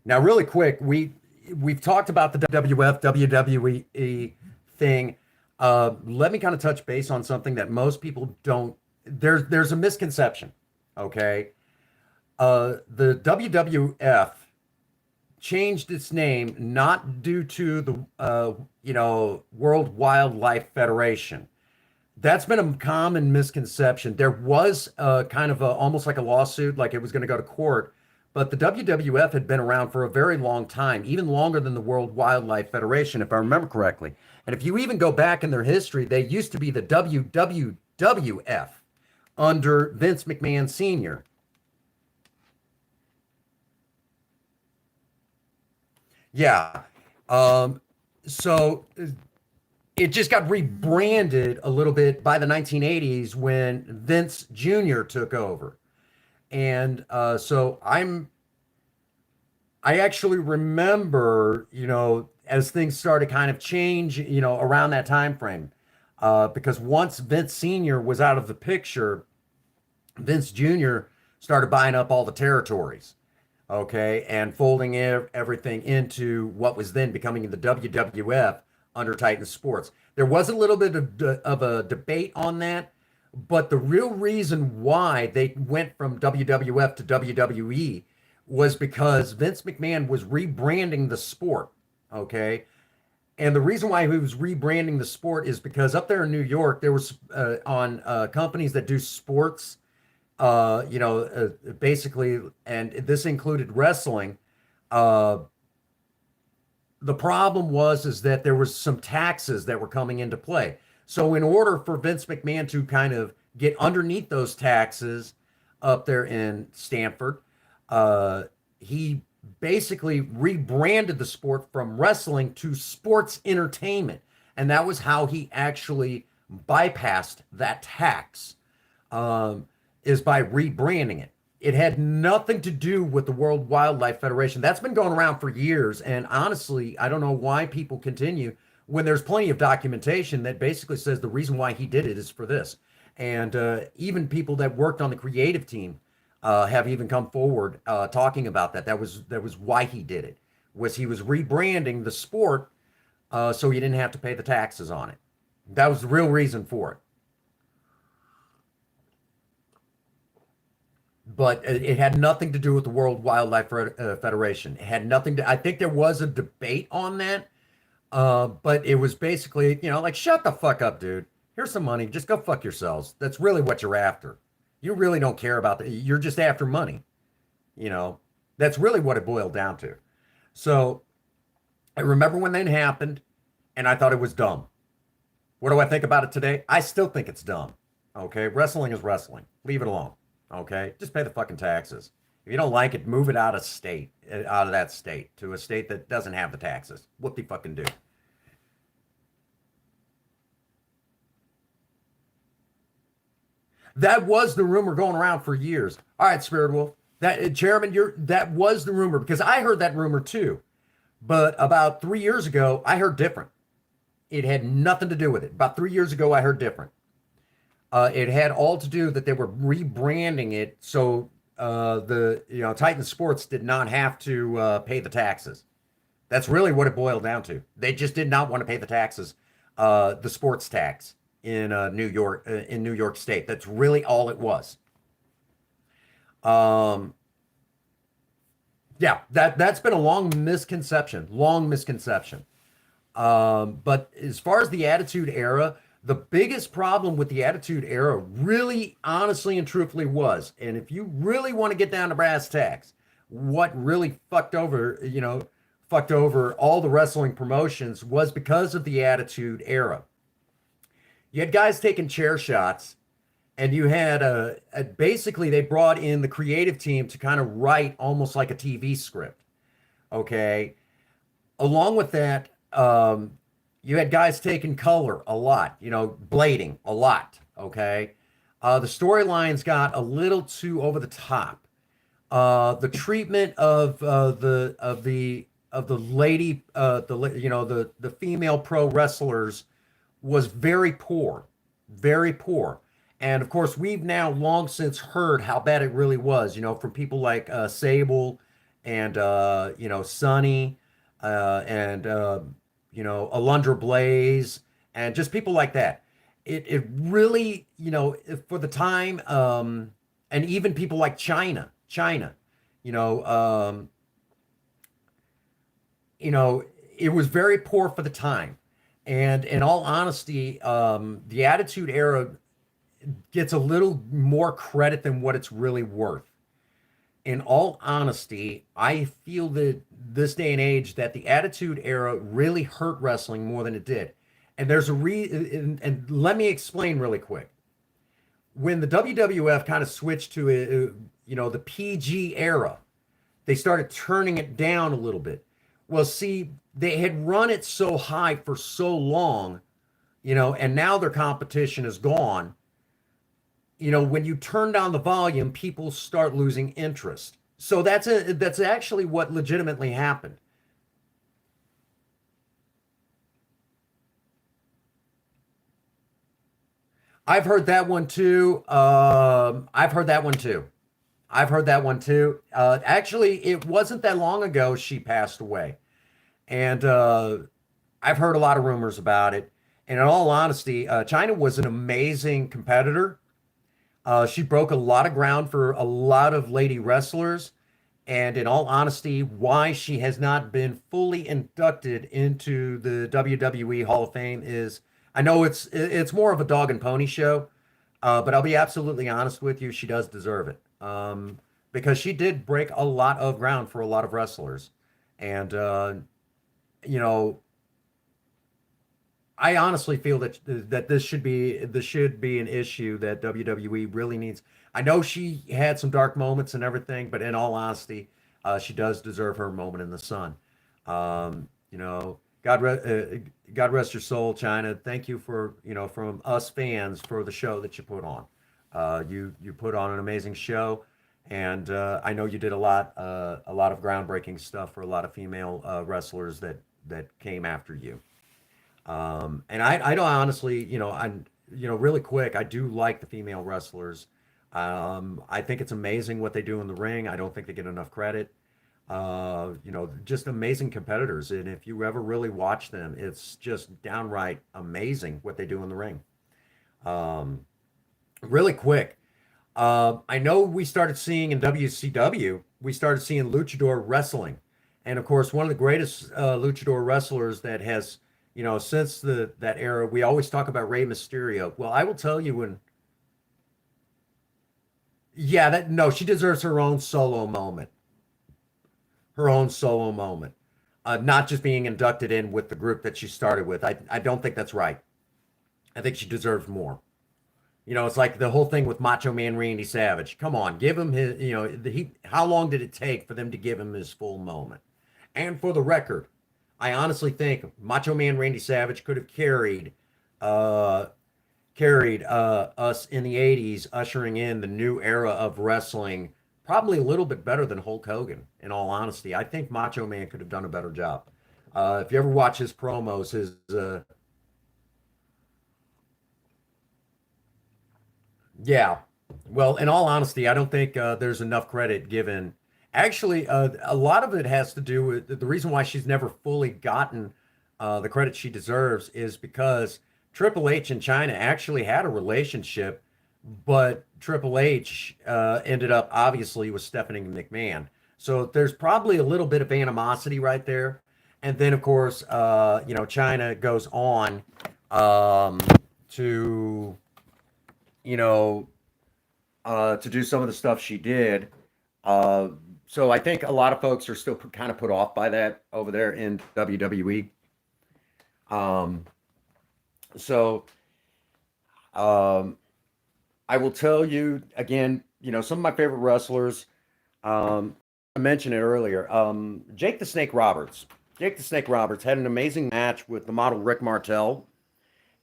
Now, really quick, we've talked about the WWF WWE thing. Let me kind of touch base on something that most people don't. There's a misconception. Okay, the WWF changed its name not due to the World Wildlife Federation. That's been a common misconception. There was kind of almost like a lawsuit, like it was going to go to court, but the WWF had been around for a very long time, even longer than the World Wildlife Federation, if I remember correctly. And if you even go back in their history, they used to be the WWWF. WWF under Vince McMahon Sr. Yeah. So it just got rebranded a little bit by the 1980s when Vince Jr. took over. And I actually remember, as things started kind of change, around that time frame. Because once Vince Sr. was out of the picture, Vince Jr. started buying up all the territories, okay, and folding everything into what was then becoming the WWF under Titan Sports. There was a little bit of a debate on that, but the real reason why they went from WWF to WWE was because Vince McMahon was rebranding the sport, okay? And the reason why he was rebranding the sport is because up there in New York, there was on companies that do sports, basically, and this included wrestling. Uh, the problem was is that there was some taxes that were coming into play. So in order for Vince McMahon to kind of get underneath those taxes up there in Stanford, he basically rebranded the sport from wrestling to sports entertainment. And that was how he actually bypassed that tax, is by rebranding it. It had nothing to do with the World Wildlife Federation. That's been going around for years. And honestly, I don't know why people continue when there's plenty of documentation that basically says the reason why he did it is for this. And even people that worked on the creative team have even come forward talking about that. That was why he did it. Was he was rebranding the sport so he didn't have to pay the taxes on it. That was the real reason for it. But it had nothing to do with the World Wildlife Federation. It had nothing to. I think there was a debate on that, but it was basically, like, shut the fuck up, dude. Here's some money. Just go fuck yourselves. That's really what you're after. You really don't care about that. You're just after money. That's really what it boiled down to. So I remember when that happened, and I thought it was dumb. What do I think about it today? I still think it's dumb. Okay, wrestling is wrestling. Leave it alone. Okay, just pay the fucking taxes. If you don't like it, move it out of that state to a state that doesn't have the taxes. What the fucking do? That was the rumor going around for years. All right, Spirit Wolf. That Chairman, that was the rumor because I heard that rumor too. But about 3 years ago, I heard different. It had nothing to do with it. About 3 years ago, I heard different. It had all to do that they were rebranding it so the Titan Sports did not have to pay the taxes. That's really what it boiled down to. They just did not want to pay the taxes, the sports tax in New York State. That's really all it was. Um, yeah, that's been a long misconception. Long misconception. But as far as the Attitude Era, the biggest problem with the Attitude Era really, honestly and truthfully was, and if you really want to get down to brass tacks, what really fucked over all the wrestling promotions was because of the Attitude Era. You had guys taking chair shots, and you had basically they brought in the creative team to kind of write almost like a TV script. Okay, along with that, you had guys taking color a lot, blading a lot. Okay, the storylines got a little too over the top. The treatment of the lady, the female pro wrestlers was very poor, very poor. And of course, we've now long since heard how bad it really was, from people like Sable and Sonny and Alondra Blaise and just people like that. It really, for the time, and even people like China, you know, um, it was very poor for the time. And in all honesty, the Attitude Era gets a little more credit than what it's really worth. In all honesty, I feel that this day and age that the Attitude Era really hurt wrestling more than it did. And there's a and let me explain really quick. when the WWF kind of switched to the PG era, they started turning it down a little bit. Well, see, they had run it so high for so long, and now their competition is gone. When you turn down the volume, people start losing interest. So that's actually what legitimately happened. I've heard that one too. I've heard that one too. I've heard that one too. Actually, it wasn't that long ago she passed away, and I've heard a lot of rumors about it. And in all honesty, China was an amazing competitor. She broke a lot of ground for a lot of lady wrestlers. And in all honesty, why she has not been fully inducted into the WWE Hall of Fame is, I know it's more of a dog and pony show, but I'll be absolutely honest with you, she does deserve it. Because she did break a lot of ground for a lot of wrestlers. And you know, I honestly feel that this should be an issue that WWE really needs. I know she had some dark moments and everything, but in all honesty, she does deserve her moment in the sun. God rest your soul, China. Thank you for from us fans for the show that you put on. You put on an amazing show, and I know you did a lot of groundbreaking stuff for a lot of female wrestlers that came after you. And I don't honestly, really quick, I do like the female wrestlers. I think it's amazing what they do in the ring. I don't think they get enough credit. Just amazing competitors. And if you ever really watch them, it's just downright amazing what they do in the ring. Um, Really quick, I know we started seeing in WCW, we started seeing luchador wrestling. And of course, one of the greatest luchador wrestlers that has since that era, we always talk about Rey Mysterio. Well, I will tell you yeah, that no, she deserves her own solo moment, her own solo moment, not just being inducted in with the group that she started with. I don't think that's right. I think she deserves more. It's like the whole thing with Macho Man Randy Savage. Come on, give him his. How long did it take for them to give him his full moment? And for the record, I honestly think Macho Man Randy Savage could have uh, carried us in the '80s, ushering in the new era of wrestling, probably a little bit better than Hulk Hogan. In all honesty, I think Macho Man could have done a better job. If you ever watch his promos, his yeah. Well, in all honesty, I don't think there's enough credit given. Actually, a lot of it has to do with the reason why she's never fully gotten the credit she deserves is because Triple H and China actually had a relationship, but Triple H ended up obviously with Stephanie McMahon. So there's probably a little bit of animosity right there. And then, of course, China goes on um, to you know, to do some of the stuff she did. Uh, so I think a lot of folks are still kind of put off by that over there in WWE. Um, so um, I will tell you again, some of my favorite wrestlers. I mentioned it earlier. Jake the Snake Roberts. Jake the Snake Roberts had an amazing match with the model Rick Martel.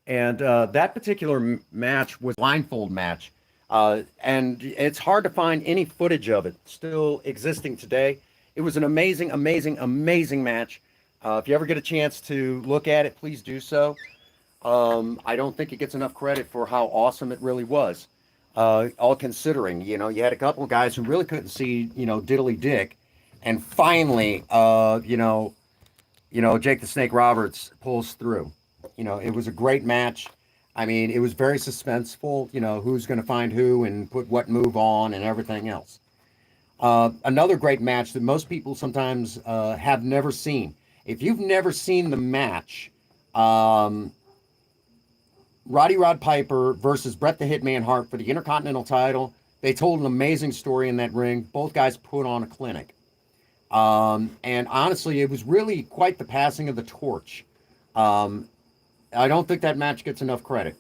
And that particular match was a blindfold match. And it's hard to find any footage of it still existing today. It was an amazing, amazing, amazing match. If you ever get a chance to look at it, please do so. I don't think it gets enough credit for how awesome it really was. All considering, you had a couple of guys who really couldn't see, diddly dick. And finally, Jake the Snake Roberts pulls through. It was a great match. I mean, it was very suspenseful, who's going to find who and put what move on and everything else. Another great match that most people sometimes have never seen. If you've never seen the match, um, Roddy Rod Piper versus Bret the Hitman Hart for the Intercontinental title, they told an amazing story in that ring. Both guys put on a clinic. And honestly, it was really quite the passing of the torch. Um, I don't think that match gets enough credit.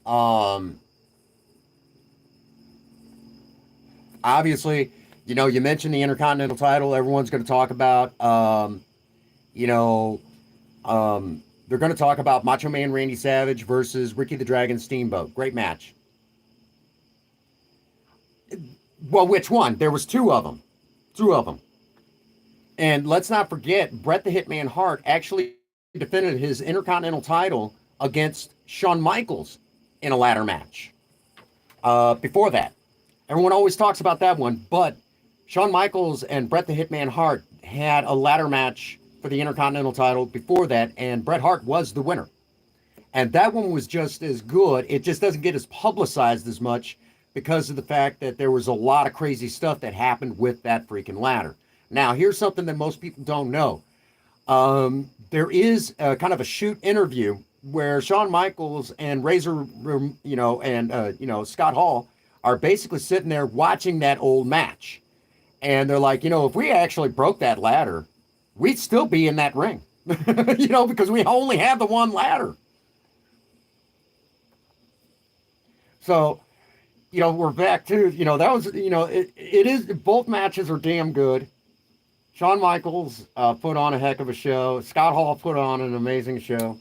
Um, Obviously, you mentioned the Intercontinental title. Everyone's going to talk about. You know, they're going to talk about Macho Man Randy Savage versus Ricky the Dragon Steamboat. Great match. Well, which one? There was two of them. Two of them. And let's not forget, Bret the Hitman Hart actually defended his Intercontinental title against Shawn Michaels in a ladder match. Before that, everyone always talks about that one, but Shawn Michaels and Bret the Hitman Hart had a ladder match for the Intercontinental title before that, and Bret Hart was the winner. And that one was just as good. It just doesn't get as publicized as much because of the fact that there was a lot of crazy stuff that happened with that freaking ladder. Now, here's something that most people don't know. There is kind of a shoot interview where Shawn Michaels and Scott Hall are basically sitting there watching that old match. And they're like, if we actually broke that ladder, we'd still be in that ring, because we only have the one ladder. So, we're back to, that was, it is, both matches are damn good. Shawn Michaels put on a heck of a show. Scott Hall put on an amazing show.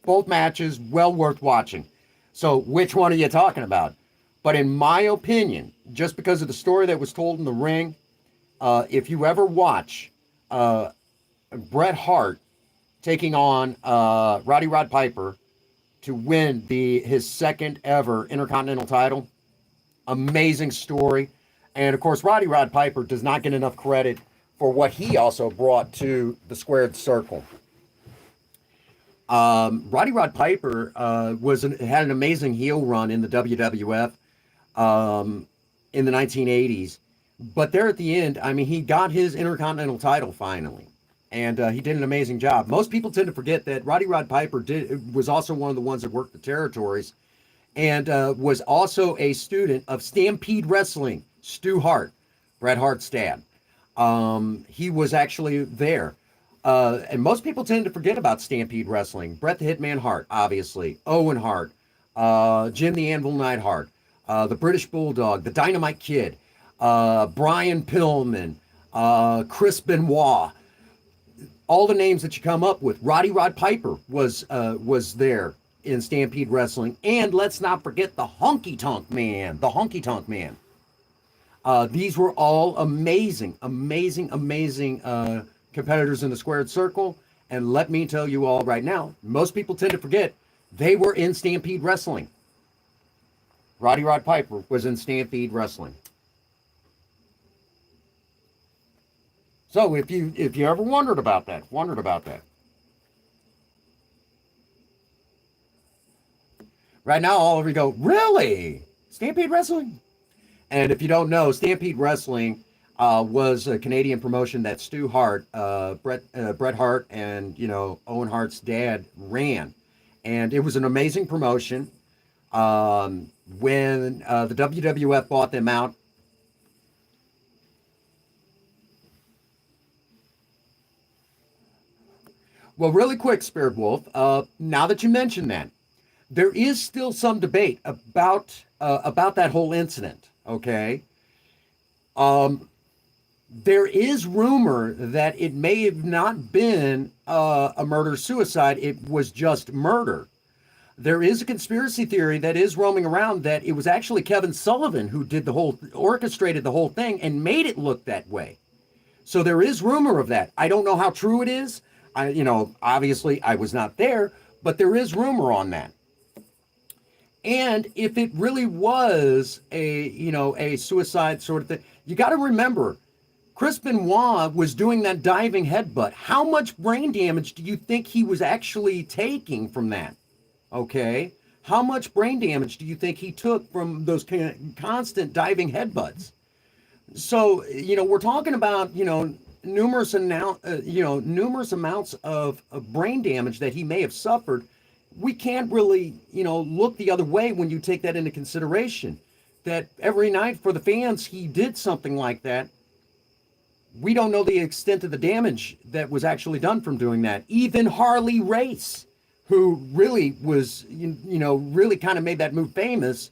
Both matches well worth watching. So which one are you talking about? But in my opinion, just because of the story that was told in the ring, if you ever watch Bret Hart taking on Roddy Rod Piper to win his second ever Intercontinental title, amazing story. And of course, Roddy Rod Piper does not get enough credit for what he also brought to the squared circle. Roddy Rod Piper had an amazing heel run in the WWF in the 1980s. But there at the end, he got his Intercontinental title finally. And he did an amazing job. Most people tend to forget that Roddy Rod Piper was also one of the ones that worked the territories and was also a student of Stampede Wrestling, Stu Hart, Bret Hart's dad. He was actually there. And most people tend to forget about Stampede Wrestling. Bret the Hitman Hart, obviously. Owen Hart. Jim the Anvil Neidhart. The British Bulldog. The Dynamite Kid. Brian Pillman. Chris Benoit. All the names that you come up with. Roddy Rod Piper was there in Stampede Wrestling. And let's not forget the Honky Tonk Man. The Honky Tonk Man. These were all amazing competitors in the squared circle. And let me tell you all right now, most people tend to forget they were in Stampede Wrestling. Roddy Rod Piper was in Stampede Wrestling. So if you ever wondered about that. Right now, all of you go, really? Stampede Wrestling? And if you don't know, Stampede Wrestling was a Canadian promotion that Stu Hart, Bret Hart, and Owen Hart's dad ran, and it was an amazing promotion. When the WWF bought them out, well, really quick, Spirit Wolf. Now that you mention that, there is still some debate about that whole incident. Okay. There is rumor that it may have not been a murder-suicide. It was just murder. There is a conspiracy theory that is roaming around that it was actually Kevin Sullivan who orchestrated the whole thing and made it look that way. So there is rumor of that. I don't know how true it is. Obviously I was not there, but there is rumor on that. And if it really was a suicide sort of thing, you got to remember, Chris Benoit was doing that diving headbutt. How much brain damage do you think he was actually taking from that? Okay. How much brain damage do you think he took from those constant diving headbutts? So, we're talking about, numerous amounts of brain damage that he may have suffered. We can't really, look the other way when you take that into consideration. That every night for the fans, he did something like that. We don't know the extent of the damage that was actually done from doing that. Even Harley Race, who really was, really kind of made that move famous,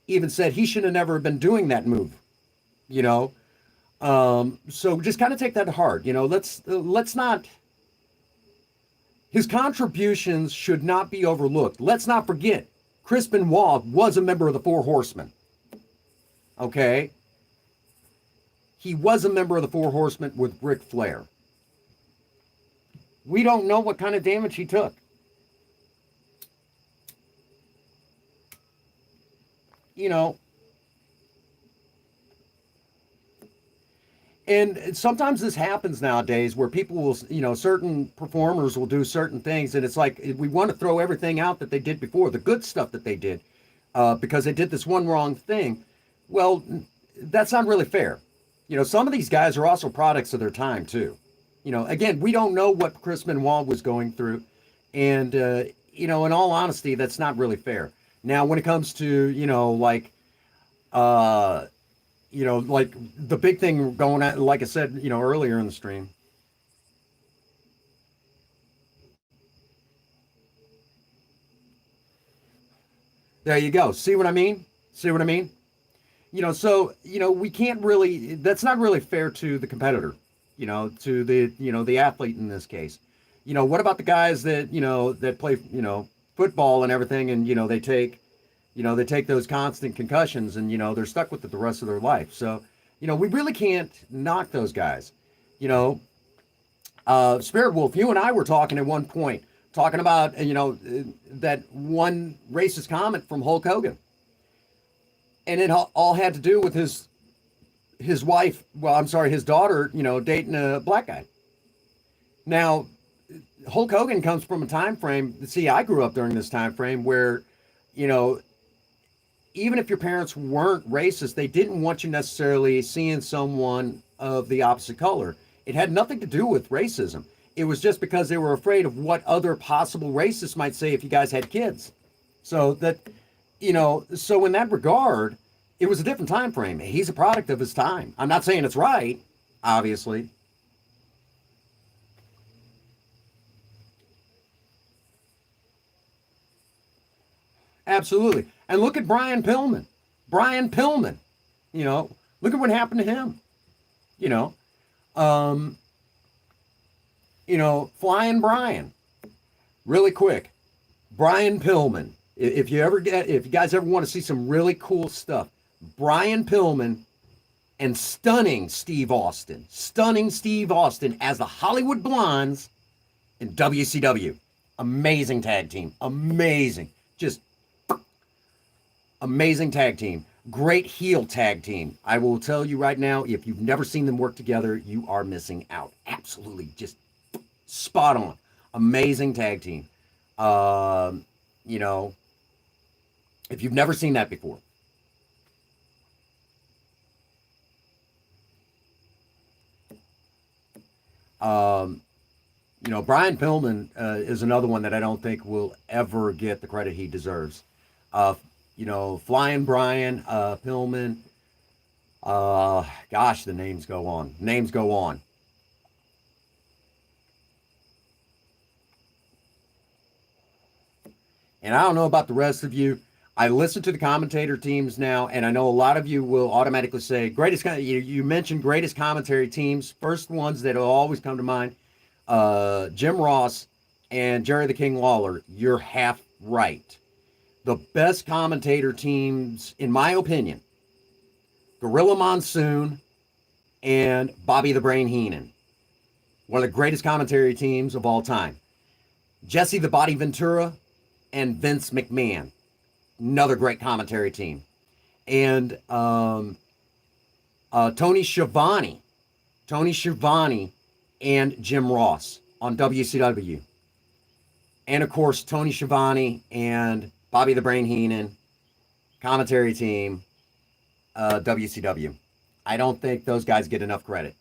even said he should have never been doing that move, you know. So just kind of take that to heart, let's not, his contributions should not be overlooked. Let's not forget, Chris Benoit was a member of the Four Horsemen. Okay? He was a member of the Four Horsemen with Ric Flair. We don't know what kind of damage he took. And sometimes this happens nowadays where people will, certain performers will do certain things, and it's like we want to throw everything out that they did before, the good stuff that they did, because they did this one wrong thing. Well, that's not really fair. Some of these guys are also products of their time too. Again, we don't know what Chris Benoit was going through, and in all honesty, that's not really fair. Now, when it comes to like the big thing going on, like I said, earlier in the stream. There you go. See what I mean? See what I mean? So, we can't really, that's not really fair to the competitor, to the athlete in this case. What about the guys that, that play, football and everything, and, they take those constant concussions, and, they're stuck with it the rest of their life. So, we really can't knock those guys. Spirit Wolf, you and I were talking at one point, talking about, that one racist comment from Hulk Hogan. And it all had to do with his wife, his daughter, dating a black guy. Now, Hulk Hogan comes from a time frame, see, I grew up during this time frame where, even if your parents weren't racist, they didn't want you necessarily seeing someone of the opposite color. It had nothing to do with racism. It was just because they were afraid of what other possible racists might say if you guys had kids. So that, so in that regard, it was a different time frame. He's a product of his time. I'm not saying it's right, obviously. Absolutely. And look at Brian Pillman. Brian Pillman, look at what happened to him. You know, um, Flying Brian, really quick. Brian Pillman. If you guys ever want to see some really cool stuff, Brian Pillman and stunning Steve Austin as the Hollywood Blondes in WCW. Amazing tag team. Amazing. Just amazing tag team. Great heel tag team. I will tell you right now, if you've never seen them work together, you are missing out. Absolutely. Just spot on. Amazing tag team. You know, if you've never seen that before. Um, Brian Pillman is another one that I don't think will ever get the credit he deserves. Uh, Flying Brian, Pillman. Gosh, the names go on. Names go on. And I don't know about the rest of you. I listen to the commentator teams now, and I know a lot of you will automatically say, greatest, you mentioned greatest commentary teams. First ones that will always come to mind, Jim Ross and Jerry the King Lawler. You're half right. The best commentator teams, in my opinion, Gorilla Monsoon and Bobby the Brain Heenan. One of the greatest commentary teams of all time. Jesse the Body Ventura and Vince McMahon. Another great commentary team. And Tony Schiavone. Tony Schiavone and Jim Ross on WCW. And of course, Tony Schiavone and Bobby the Brain Heenan, commentary team, WCW. I don't think those guys get enough credit.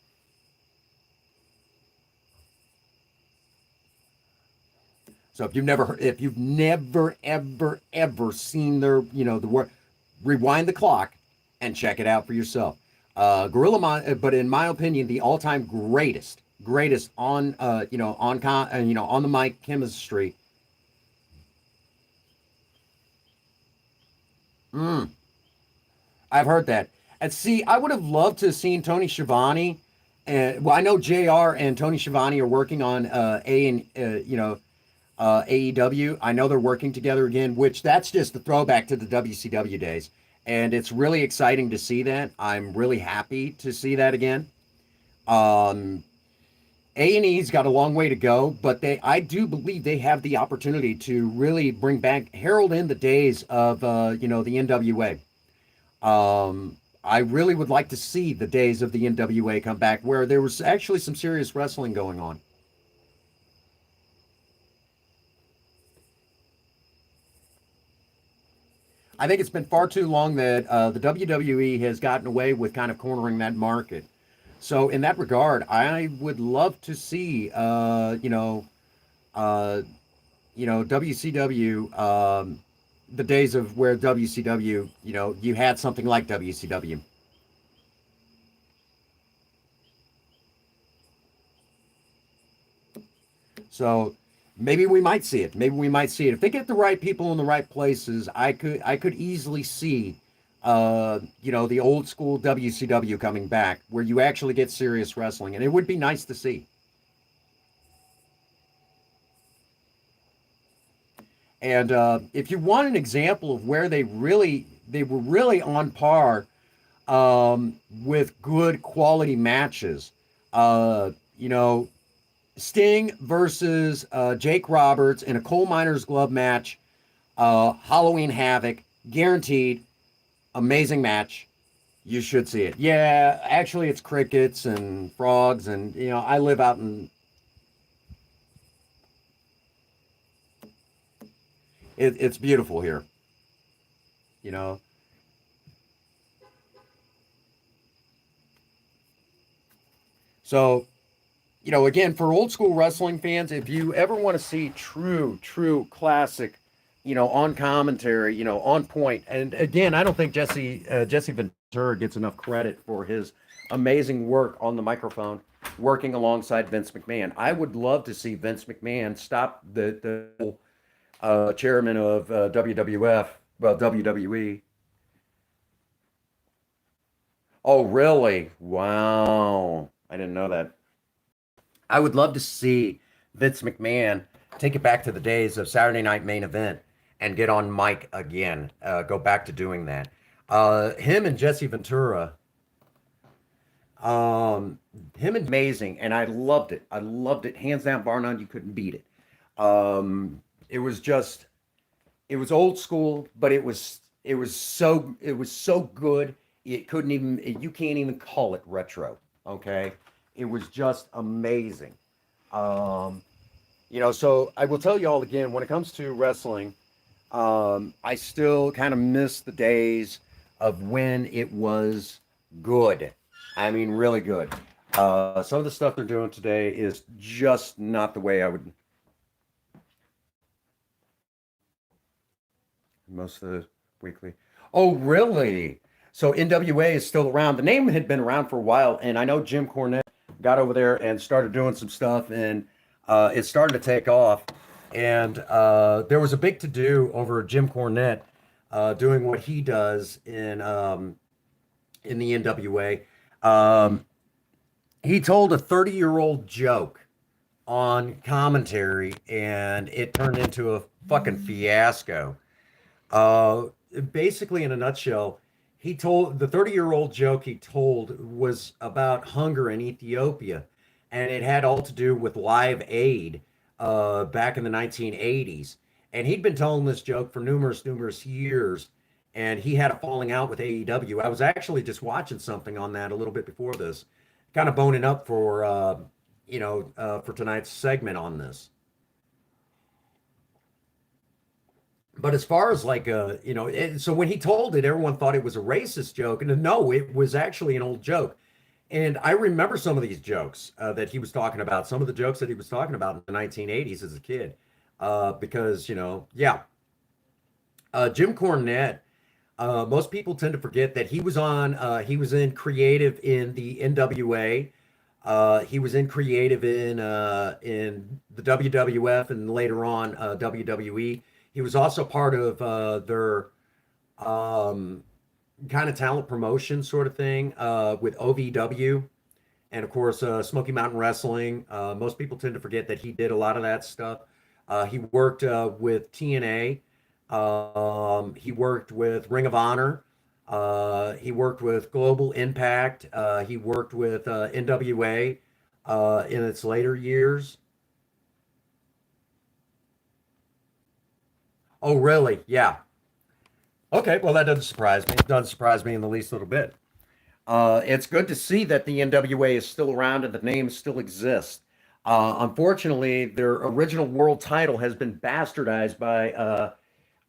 So if you've never, ever seen their, the work, rewind the clock and check it out for yourself. but in my opinion, the all-time greatest on on the mic chemistry. Mm, I've heard that. And see, I would have loved to have seen Tony Schiavone. Well, I know Jr. and Tony Schiavone are working on a and AEW. I know they're working together again, which that's just a throwback to the WCW days, and it's really exciting to see that. I'm really happy to see that again. Um, A&E's got a long way to go, but I do believe they have the opportunity to really bring back, herald in the days of, the NWA. I really would like to see the days of the NWA come back where there was actually some serious wrestling going on. I think it's been far too long that the WWE has gotten away with kind of cornering that market. So in that regard, I would love to see, uh, WCW, the days of where WCW, you had something like WCW. So maybe we might see it. Maybe we might see it if they get the right people in the right places. I could easily see, the old school WCW coming back where you actually get serious wrestling, and it would be nice to see. And if you want an example of where they were really on par with good quality matches, uh, you know, Sting versus Jake Roberts in a coal miner's glove match, Halloween Havoc, guaranteed, amazing match. You should see it. Yeah, actually, it's crickets and frogs, and I live out in it's beautiful here. You know, so again, for old school wrestling fans, if you ever want to see true classic, on commentary, on point, and again, I don't think Jesse Ventura gets enough credit for his amazing work on the microphone, working alongside Vince McMahon. I would love to see Vince McMahon stop the chairman of WWF, well, WWE. Oh, really? Wow, I didn't know that. I would love to see Vince McMahon take it back to the days of Saturday Night Main Event and get on mic again. Go back to doing that. Him and Jesse Ventura, um, amazing, and I loved it. I loved it, hands down, bar none. You couldn't beat it. It was just, it was old school, but it was so good. It couldn't even you can't even call it retro. Okay, it was just amazing. Um, so I will tell you all again when it comes to wrestling, I still kind of miss the days of when it was good. I mean, really good. Some of the stuff they're doing today is just not the way I would. Most of the weekly. Oh, really? So NWA is still around. The name had been around for a while, and I know Jim Cornette got over there and started doing some stuff, and it started to take off. And there was a big to do over Jim Cornette doing what he does in the NWA. Um, he told a 30-year-old joke on commentary, and it turned into a fucking fiasco. Uh, Basically, in a nutshell, he told the 30-year-old joke he told was about hunger in Ethiopia, and it had all to do with Live Aid back in the 1980s. And he'd been telling this joke for numerous years, and he had a falling out with AEW. I was actually just watching something on that a little bit before this, kind of boning up for tonight's segment on this. But as far as like so when he told it, everyone thought it was a racist joke, and no, it was actually an old joke. And I remember some of these jokes that he was talking about, some of the jokes that he was talking about in the 1980s as a kid, because yeah, Jim Cornette. Most people tend to forget that he was in creative in the NWA. He was in creative in the WWF and later on WWE. He was also part of their um, kind of talent promotion sort of thing with OVW and of course Smoky Mountain Wrestling. Most people tend to forget that he did a lot of that stuff. He worked with TNA. He worked with Ring of Honor. He worked with Global Impact. He worked with NWA in its later years. Oh, really? Yeah. Okay. Well, that doesn't surprise me. It doesn't surprise me in the least little bit. It's good to see that the NWA is still around and the name still exists. Unfortunately, their original world title has been bastardized by,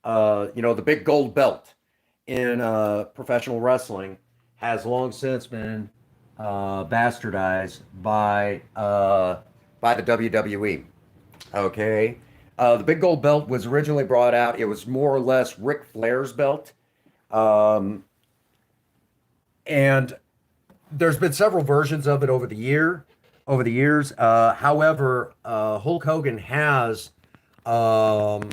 the big gold belt in professional wrestling has long since been bastardized by the WWE. Okay, the big gold belt was originally brought out. It was more or less Ric Flair's belt, um, and there's been several versions of it over the years. However, Hulk Hogan has um,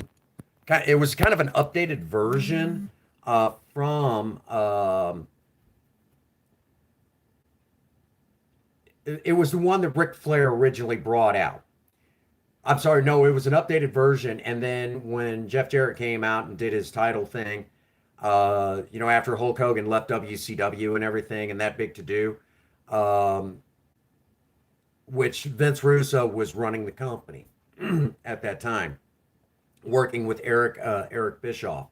it was kind of an updated version from it was the one that Ric Flair originally brought out. I'm sorry, no, it was an updated version. And then when Jeff Jarrett came out and did his title thing, after Hulk Hogan left WCW and everything, and that big to do, um, which Vince Russo was running the company at that time, working with Eric Bischoff,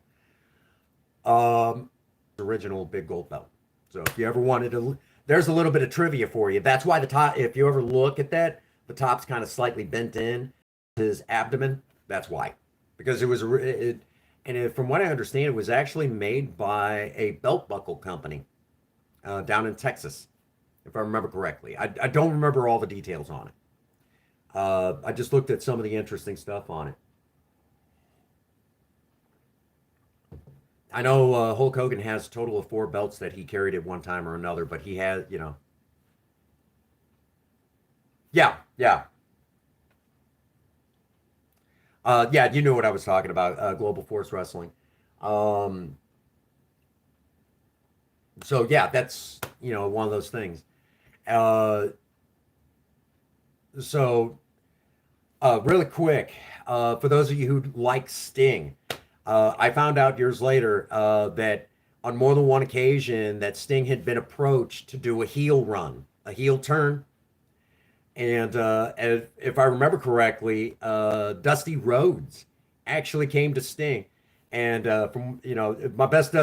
original big gold belt. So if you ever wanted to, there's a little bit of trivia for you. That's why the top, if you ever look at that, the top's kind of slightly bent in his abdomen. That's why, because from what I understand, it was actually made by a belt buckle company down in Texas, if I remember correctly. I don't remember all the details on it. I just looked at some of the interesting stuff on it. I know Hulk Hogan has a total of four belts that he carried at one time or another, but he had, yeah, yeah, yeah. You knew what I was talking about. Global Force Wrestling. Um, so yeah, that's one of those things. Uh, so really quick, for those of you who like Sting, I found out years later that on more than one occasion that Sting had been approached to do a heel run, a heel turn, and if I remember correctly, Dusty Rhodes actually came to Sting, and from my best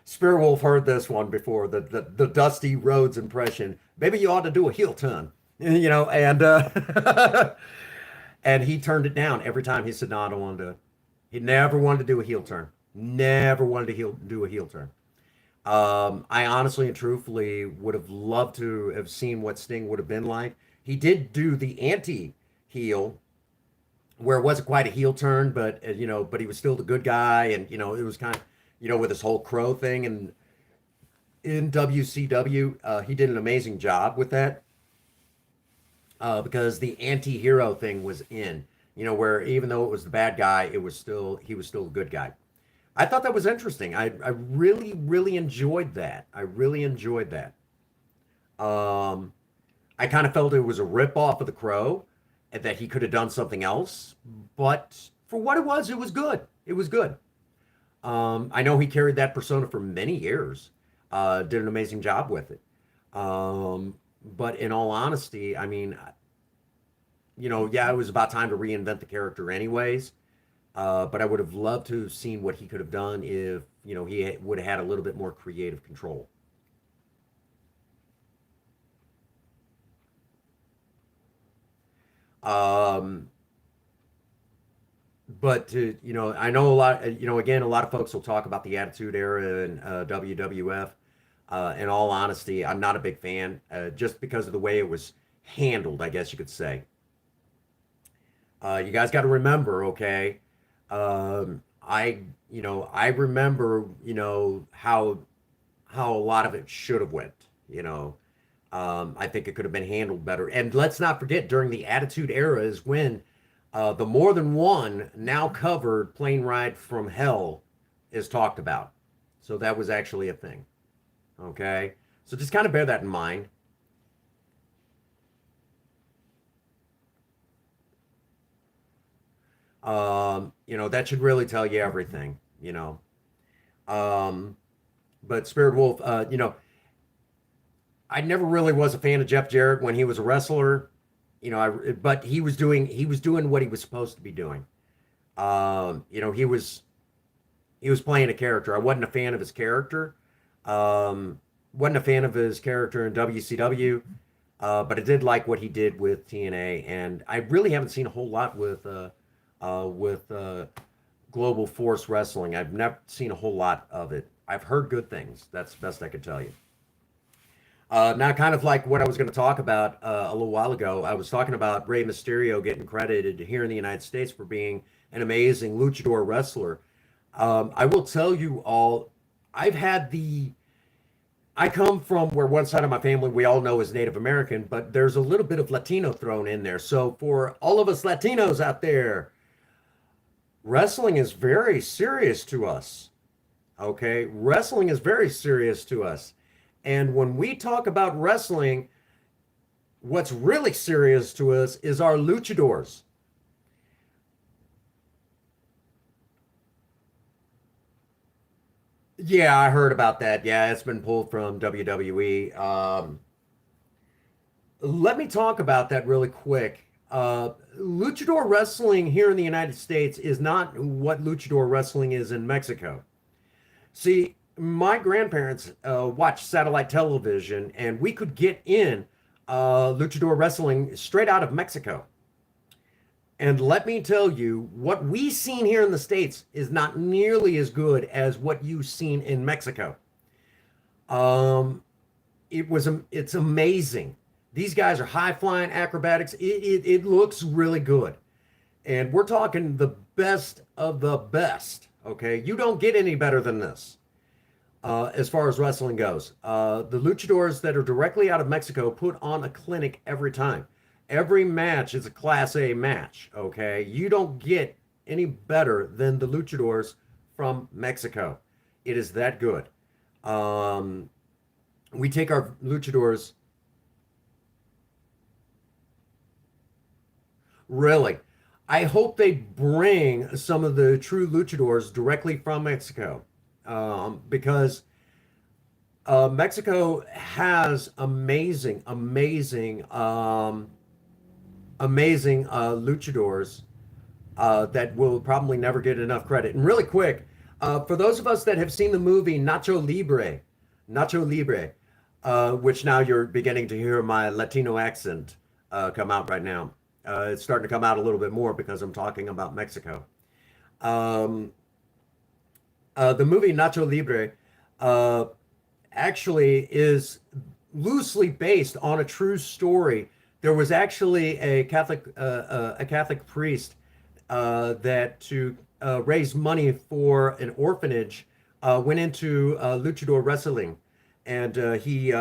Spirit Wolf heard this one before the Dusty Rhodes impression. Maybe you ought to do a heel turn, and and he turned it down every time. He said, "No, I don't want to do it." He never wanted to do a heel turn. Never wanted to do a heel turn. I honestly and truthfully would have loved to have seen what Sting would have been like. He did do the anti-heel, where it wasn't quite a heel turn, but but he was still the good guy, and it was kind of with his whole crow thing, and in WCW, he did an amazing job with that because the anti-hero thing was in, where even though it was the bad guy, he was still a good guy. I thought that was interesting. I really really enjoyed that. I really enjoyed that. Um, I kind of felt it was a rip off of the Crow, and that he could have done something else, but for what it was good. It was good. I know he carried that persona for many years. Did an amazing job with it. But in all honesty, I mean, yeah, it was about time to reinvent the character, anyways. But I would have loved to have seen what he could have done if he would have had a little bit more creative control. Um, but I know a lot. Again, a lot of folks will talk about the Attitude Era and WWF. In all honesty, I'm not a big fan, just because of the way it was handled. I guess you could say. You guys got to remember, okay? I I remember, how a lot of it should have went. I think it could have been handled better. And let's not forget, during the Attitude Era is when the More Than One, now covered Plane Ride from Hell, is talked about. So that was actually a thing. Okay? So just kind of bear that in mind. That should really tell you everything. Um, but Spirit Wolf, I never really was a fan of Jeff Jarrett when he was a wrestler. But he was doing what he was supposed to be doing. He was playing a character. I wasn't a fan of his character. Wasn't a fan of his character in WCW, but I did like what he did with TNA, and I really haven't seen a whole lot with Global Force Wrestling. I've never seen a whole lot of it. I've heard good things. That's the best I could tell you. Now, kind of like what I was going to talk about a little while ago, I was talking about Rey Mysterio getting credited here in the United States for being an amazing luchador wrestler. I will tell you all, I've had the. I come from where one side of my family we all know is Native American, but there's a little bit of Latino thrown in there. So for all of us Latinos out there, wrestling is very serious to us. Okay, wrestling is very serious to us. And when we talk about wrestling, what's really serious to us is our luchadors. Yeah, I heard about that. Yeah, it's been pulled from WWE. Let me talk about that really quick. Luchador wrestling here in the United States is not what luchador wrestling is in Mexico. See, my grandparents watched satellite television, and we could get in luchador wrestling straight out of Mexico. And let me tell you, what we seen here in the States is not nearly as good as what you've seen in Mexico. Um, it's amazing. These guys are high flying acrobatics. It looks really good. And we're talking the best of the best. Okay. You don't get any better than this. As far as wrestling goes. The luchadors that are directly out of Mexico put on a clinic every time. Every match is a Class A match, okay? You don't get any better than the luchadors from Mexico. It is that good. Um, we take our luchadors, really. I hope they bring some of the true luchadors directly from Mexico, because Mexico has amazing luchadors that will probably never get enough credit. And really quick, for those of us that have seen the movie Nacho Libre, which now you're beginning to hear my Latino accent come out right now. It's starting to come out a little bit more because I'm talking about Mexico. Um, the movie Nacho Libre uh, actually is loosely based on a true story. There was actually a Catholic priest that to raise money for an orphanage went into luchador wrestling, and he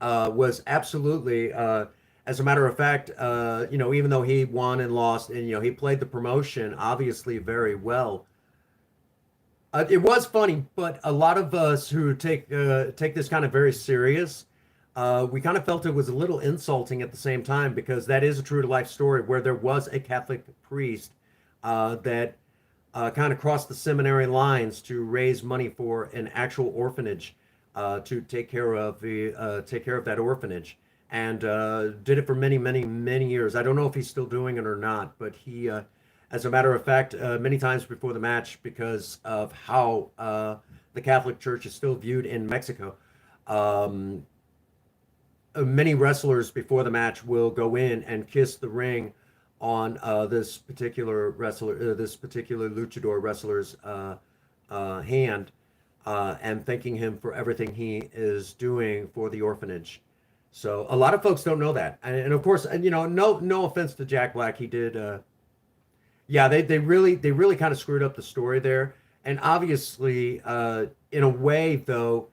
was absolutely, as a matter of fact, even though he won and lost, and he played the promotion obviously very well. It was funny, but a lot of us who take this kind of very serious, we kind of felt it was a little insulting at the same time because that is a true to life story where there was a Catholic priest that kind of crossed the seminary lines to raise money for an actual orphanage to take care of that orphanage, and did it for many, many, many years. I don't know if he's still doing it or not, but he, as a matter of fact, many times before the match, because of how the Catholic Church is still viewed in Mexico. Um, Many wrestlers before the match will go in and kiss the ring on this particular luchador wrestler's hand, and thanking him for everything he is doing for the orphanage. So a lot of folks don't know that, and of course, no offense to Jack Black, he did. Yeah, they really kind of screwed up the story there. And obviously, in a way, though,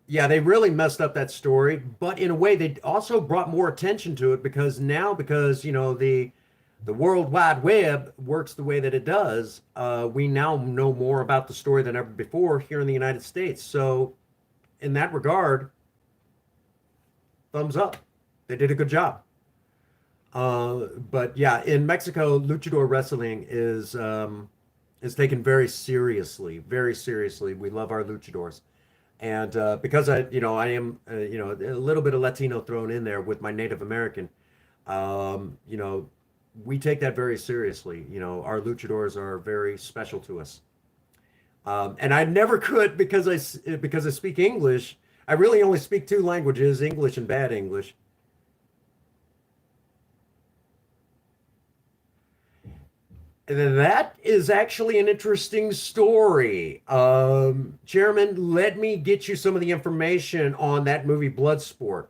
yeah, they really messed up that story. But in a way, they also brought more attention to it because now, because the World Wide Web works the way that it does, we now know more about the story than ever before here in the United States. So, in that regard, thumbs up. They did a good job. But yeah, in Mexico, luchador wrestling is taken very seriously, very seriously. We love our luchadors, and because I am, a little bit of Latino thrown in there with my Native American, um, you know, we take that very seriously. Our luchadors are very special to us. And I never could because I speak English. I really only speak two languages, English and bad English. That is actually an interesting story. Chairman, let me get you some of the information on that movie Bloodsport.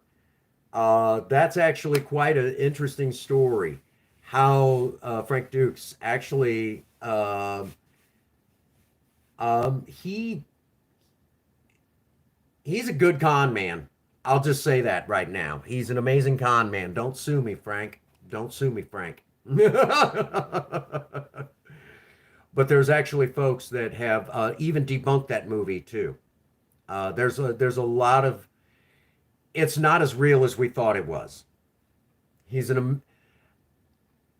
That's actually quite an interesting story. How Frank Dukes actually he he's a good con man. I'll just say that right now. He's an amazing con man. Don't sue me, Frank. Don't sue me, Frank. But there's actually folks that have even debunked that movie too. There's a lot of it's not as real as we thought it was. He's an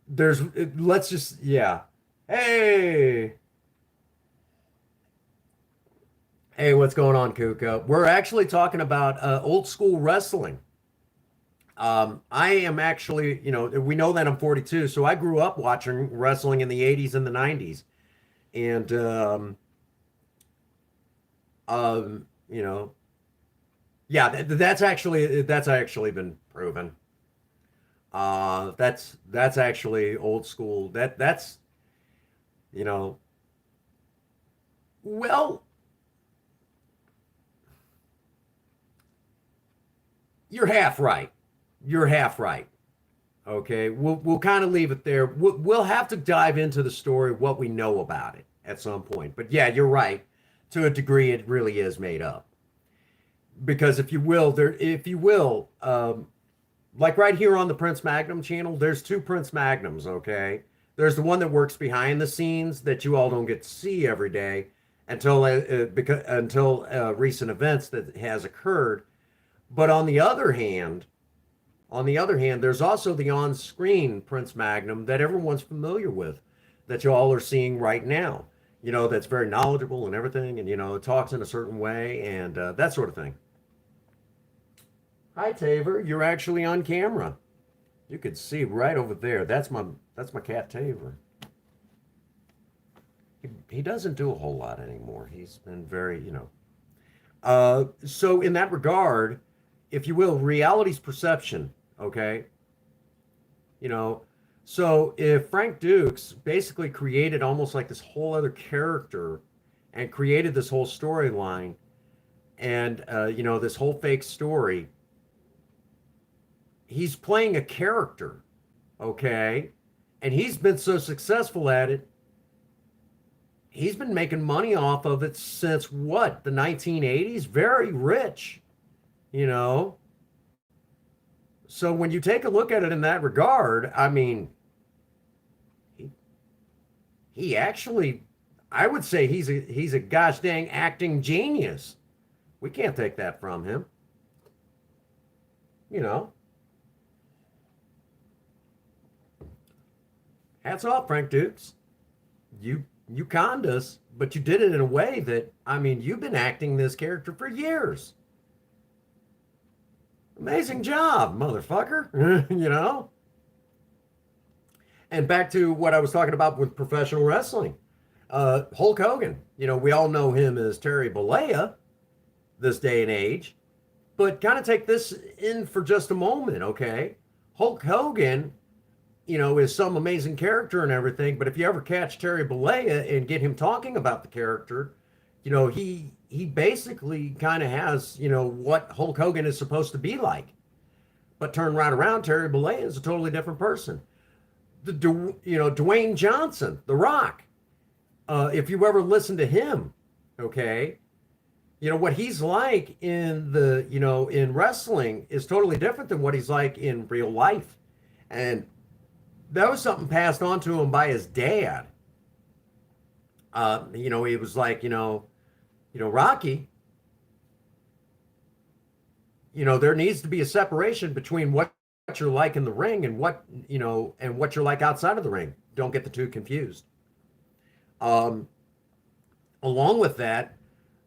there's let's just yeah. Hey, hey, what's going on, Kuka? We're actually talking about old school wrestling. I am actually, we know that I'm 42, so I grew up watching wrestling in the 80s and the 90s, and you know, yeah, that's actually been proven. That's actually old school. That's you know, well, you're half right. You're half right. Okay, we'll kind of leave it there. We'll have to dive into the story, what we know about it at some point. But yeah, you're right. To a degree, it really is made up. Because if you will, like right here on the Prince Magnum channel, there's two Prince Magnums. Okay, there's the one that works behind the scenes that you all don't get to see every day until recent events that has occurred. But on the other hand, there's also the on-screen Prince Magnum that everyone's familiar with, that you all are seeing right now. That's very knowledgeable and everything, and it talks in a certain way and that sort of thing. Hi, Taver. You're actually on camera. You could see right over there. That's my cat Taver. He doesn't do a whole lot anymore. He's been so in that regard, if you will, reality's perception. Okay, you know, so if Frank Dukes basically created almost like this whole other character and created this whole storyline and this whole fake story, he's playing a character, okay, and he's been so successful at it. He's been making money off of it since what, the 1980s? Very rich, you know. So when you take a look at it in that regard, I mean, he, he actually, I would say he's a gosh dang acting genius. We can't take that from him, you know. Hats off, Frank Dukes. You conned us, but you did it in a way that, I mean, you've been acting this character for years. Amazing job, motherfucker. you know? And back to what I was talking about with professional wrestling. Hulk Hogan, we all know him as Terry Bollea this day and age, but kind of take this in for just a moment, okay? Hulk Hogan, is some amazing character and everything, but if you ever catch Terry Bollea and get him talking about the character, he basically kind of has, what Hulk Hogan is supposed to be like. But turn right around, Terry Bollea is a totally different person. Dwayne Johnson, The Rock. If you ever listen to him, okay, what he's like in wrestling is totally different than what he's like in real life. And that was something passed on to him by his dad. He was like, Rocky, there needs to be a separation between what you're like in the ring and what you're like outside of the ring. Don't get the two confused. Um, Along with that,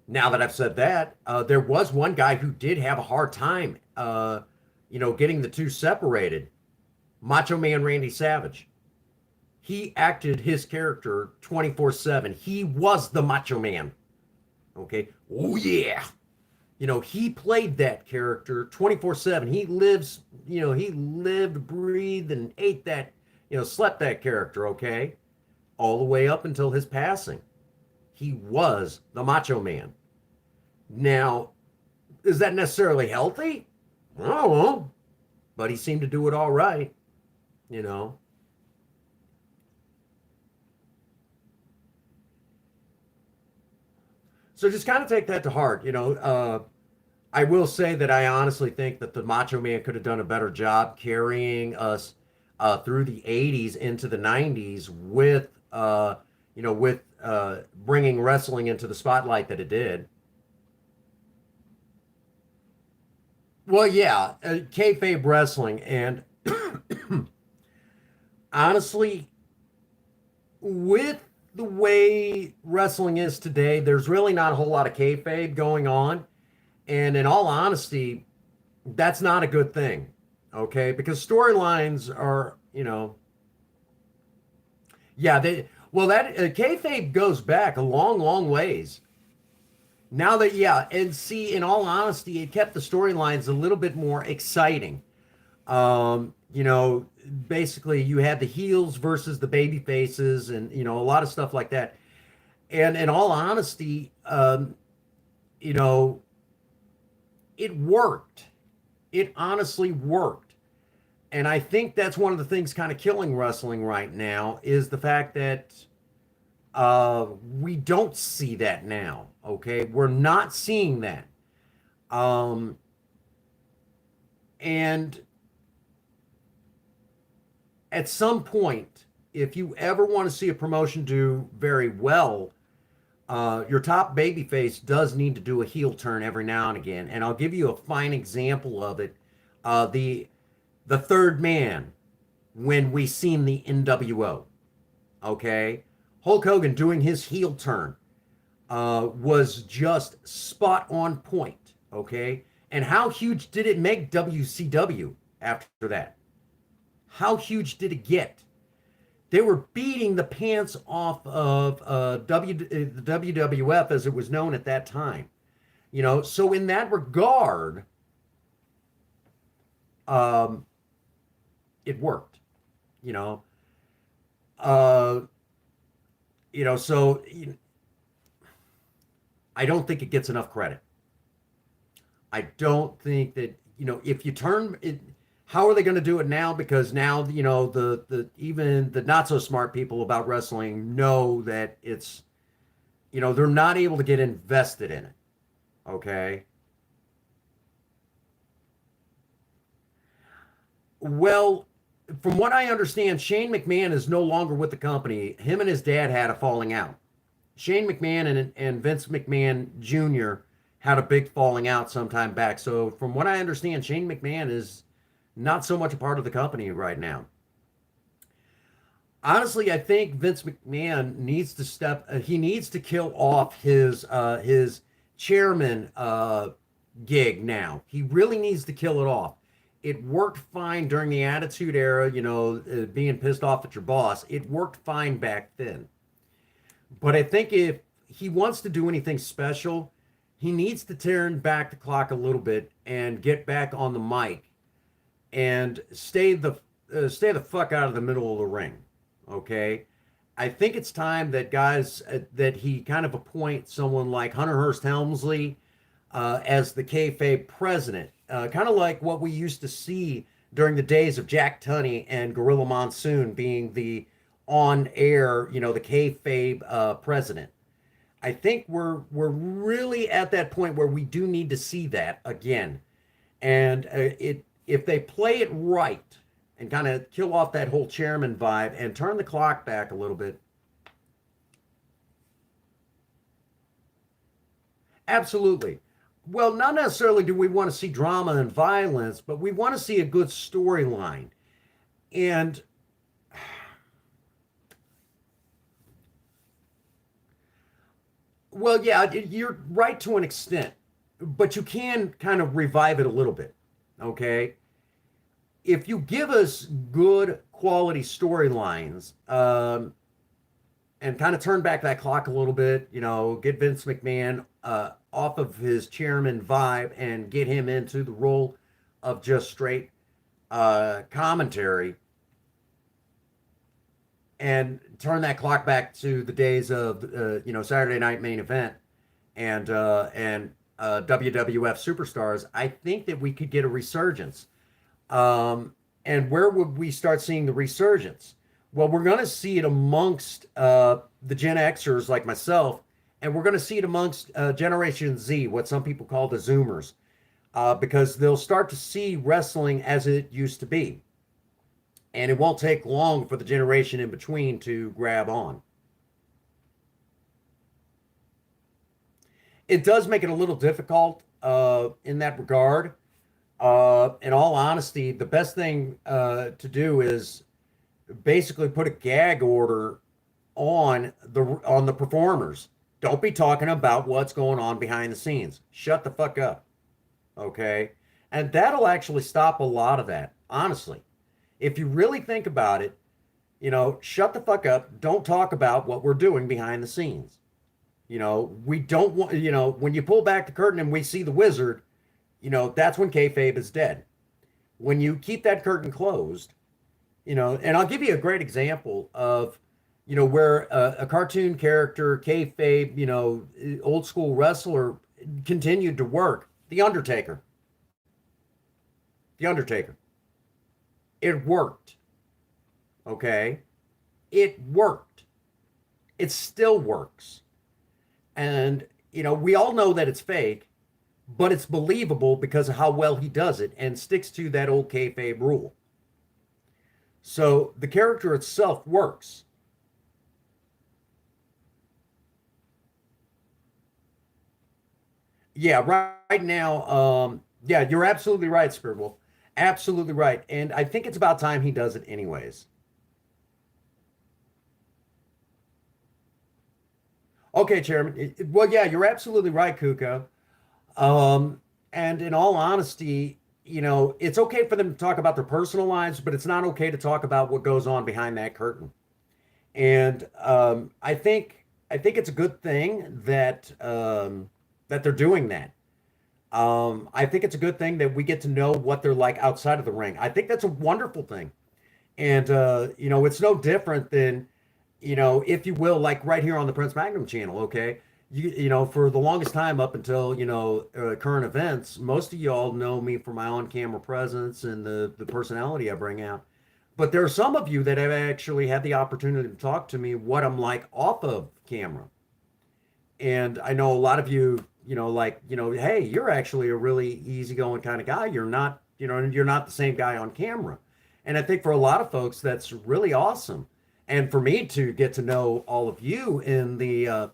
now that I've said that, there was one guy who did have a hard time, getting the two separated. Macho Man Randy Savage. He acted his character 24/7. He was the Macho Man. Okay. Oh yeah. He played that character 24/7. He lived, breathed, and ate that, slept that character, okay? All the way up until his passing. He was the Macho Man. Now, is that necessarily healthy? I don't know. But he seemed to do it all right, you know. So just kind of take that to heart. I will say that I honestly think that the Macho Man could have done a better job carrying us through the '80s into the '90s with bringing wrestling into the spotlight that it did. Well, yeah, kayfabe wrestling, and honestly, with the way wrestling is today, there's really not a whole lot of kayfabe going on. And in all honesty, that's not a good thing, okay? Because storylines are, yeah, that kayfabe goes back a long, long ways. Now that, yeah, and see, in all honesty, it kept the storylines a little bit more exciting. Um, you know, Basically, you had the heels versus the baby faces, and a lot of stuff like that. And in all honesty, you know, it worked. It honestly worked. And I think that's one of the things kind of killing wrestling right now is the fact that we don't see that now. Okay, we're not seeing that. Um, and at some point, if you ever want to see a promotion do very well, your top babyface does need to do a heel turn every now and again. And I'll give you a fine example of it. The third man when we seen the NWO. Okay, Hulk Hogan doing his heel turn was just spot on point. Okay, and how huge did it make WCW after that? How huge did it get? They were beating the pants off of the WWF as it was known at that time. So in that regard, um, it worked. You know, uh, so I don't think it gets enough credit. I don't think that if you turn it. How are they going to do it now? Because now the even the not so smart people about wrestling know that it's they're not able to get invested in it. Okay. Well, from what I understand, Shane McMahon is no longer with the company. Him and his dad had a falling out. Shane McMahon and Vince McMahon Jr. had a big falling out sometime back. So from what I understand, Shane McMahon is not so much a part of the company right now. Honestly, I think Vince McMahon needs to he needs to kill off his chairman gig now. He really needs to kill it off. It worked fine during the Attitude Era, being pissed off at your boss. It worked fine back then. But I think if he wants to do anything special, he needs to turn back the clock a little bit and get back on the mic and stay the fuck out of the middle of the ring. Okay, I think it's time that guys that he kind of appoint someone like Hunter Hearst Helmsley as the kayfabe president, kind of like what we used to see during the days of Jack Tunney and Gorilla Monsoon being the on air, the kayfabe president. I think we're really at that point where we do need to see that again, and it if they play it right and kind of kill off that whole chairman vibe and turn the clock back a little bit. Absolutely. Well, not necessarily do we want to see drama and violence, but we want to see a good storyline. And well, yeah, you're right to an extent, but you can kind of revive it a little bit. Okay. If you give us good quality storylines, and kind of turn back that clock a little bit, get Vince McMahon off of his chairman vibe and get him into the role of just straight commentary, and turn that clock back to the days of Saturday Night Main Event and WWF Superstars. I think that we could get a resurgence. And where would we start seeing the resurgence? Well, we're going to see it amongst the Gen Xers like myself, and we're going to see it amongst Generation Z, what some people call the Zoomers, because they'll start to see wrestling as it used to be. And it won't take long for the generation in between to grab on. It does make it a little difficult in that regard. In all honesty, the best thing to do is basically put a gag order on the performers. Don't be talking about what's going on behind the scenes. Shut the fuck up. Okay? And that'll actually stop a lot of that, honestly. If you really think about it, shut the fuck up. Don't talk about what we're doing behind the scenes. We don't want, when you pull back the curtain and we see the wizard, that's when kayfabe is dead. When you keep that curtain closed, and I'll give you a great example of, where a cartoon character, kayfabe, old school wrestler continued to work. The Undertaker. The Undertaker. It worked. Okay? It worked. It still works. And, we all know that it's fake, but it's believable because of how well he does it and sticks to that old kayfabe rule. So the character itself works. Yeah, right now, yeah, you're absolutely right, Spirit Wolf. Absolutely right. And I think it's about time he does it anyways. Okay, Chairman. Well, yeah, you're absolutely right, Kuka. And in all honesty, it's okay for them to talk about their personal lives, but it's not okay to talk about what goes on behind that curtain. And I think it's a good thing that they're doing that. I think it's a good thing that we get to know what they're like outside of the ring. I think that's a wonderful thing. And it's no different than, if you will, like right here on the Prince Magnum channel, okay? For the longest time up until, current events, most of y'all know me for my on-camera presence and the personality I bring out. But there are some of you that have actually had the opportunity to talk to me what I'm like off of camera. And I know a lot of you, hey, you're actually a really easygoing kind of guy. You're not the same guy on camera. And I think for a lot of folks, that's really awesome. And for me to get to know all of you in the,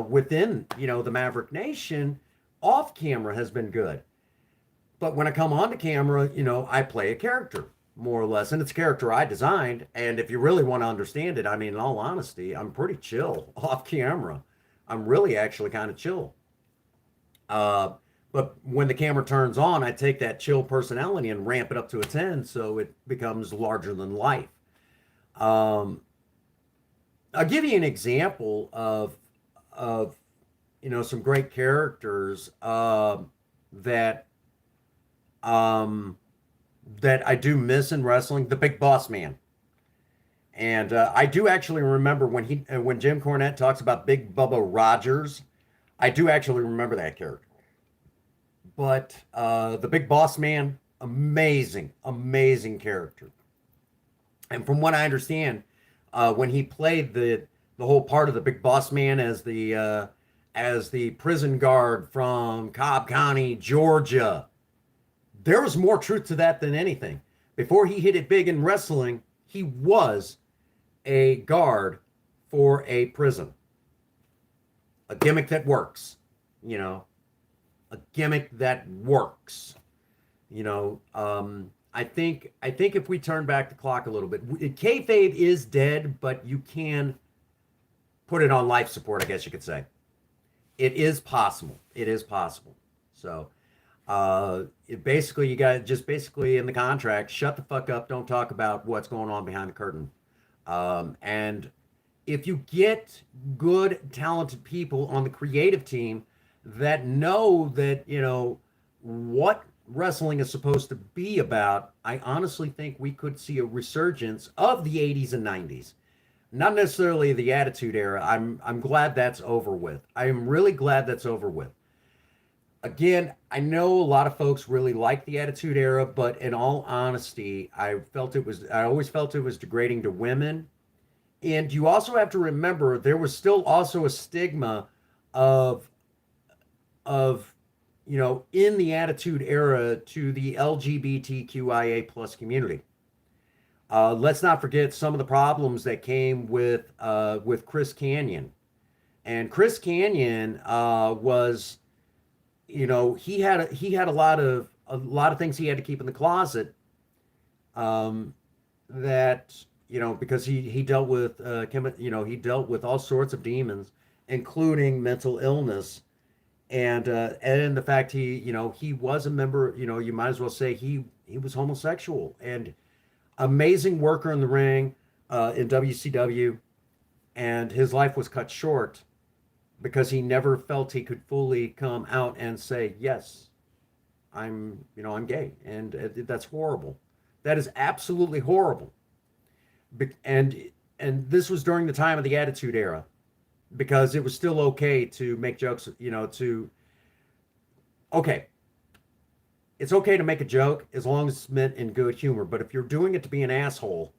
within, the Maverick Nation, off camera has been good. But when I come on the camera, I play a character more or less, and it's a character I designed. And if you really want to understand it, I mean, in all honesty, I'm pretty chill off camera. I'm really actually kind of chill. Uh, but when the camera turns on, I take that chill personality and ramp it up to a 10 so it becomes larger than life. Um, I'll give you an example of some great characters that um, that I do miss in wrestling. The Big Boss Man, and I do actually remember when Jim Cornette talks about Big Bubba Rogers. I do actually remember that character. But the Big Boss Man. Amazing character. And from what I understand, when he played the whole part of the big boss man as the prison guard from Cobb County, Georgia, there was more truth to that than anything. Before he hit it big in wrestling, he was a guard for a prison. A gimmick that works, you know, a gimmick that works. You know, I think if we turn back the clock a little bit, kayfabe is dead, but you can put it on life support, I guess you could say. It is possible. It is possible. So, basically, you got just basically in the contract, shut the fuck up. Don't talk about what's going on behind the curtain. And if you get good, talented people on the creative team that know that, you know, what wrestling is supposed to be about, I honestly think we could see a resurgence of the 80s and 90s. Not necessarily the Attitude Era. I'm glad that's over with. I am really glad that's over with. Again, I know a lot of folks really like the Attitude Era, but in all honesty, I always felt it was degrading to women. And you also have to remember there was still also a stigma of of you know, in the Attitude Era to the LGBTQIA plus community. Let's not forget some of the problems that came with Chris Canyon, and Chris Canyon was, you know, he had a lot of things he had to keep in the closet, that, you know, because he dealt with he dealt with all sorts of demons, including mental illness, and the fact he was a member, you know, you might as well say he was homosexual, and amazing worker in the ring, in WCW, and his life was cut short because he never felt he could fully come out and say, yes, I'm gay, and that's horrible. That is absolutely horrible. And this was during the time of the Attitude Era, because it was still okay to make jokes, you know, okay, it's okay to make a joke as long as it's meant in good humor. But if you're doing it to be an asshole,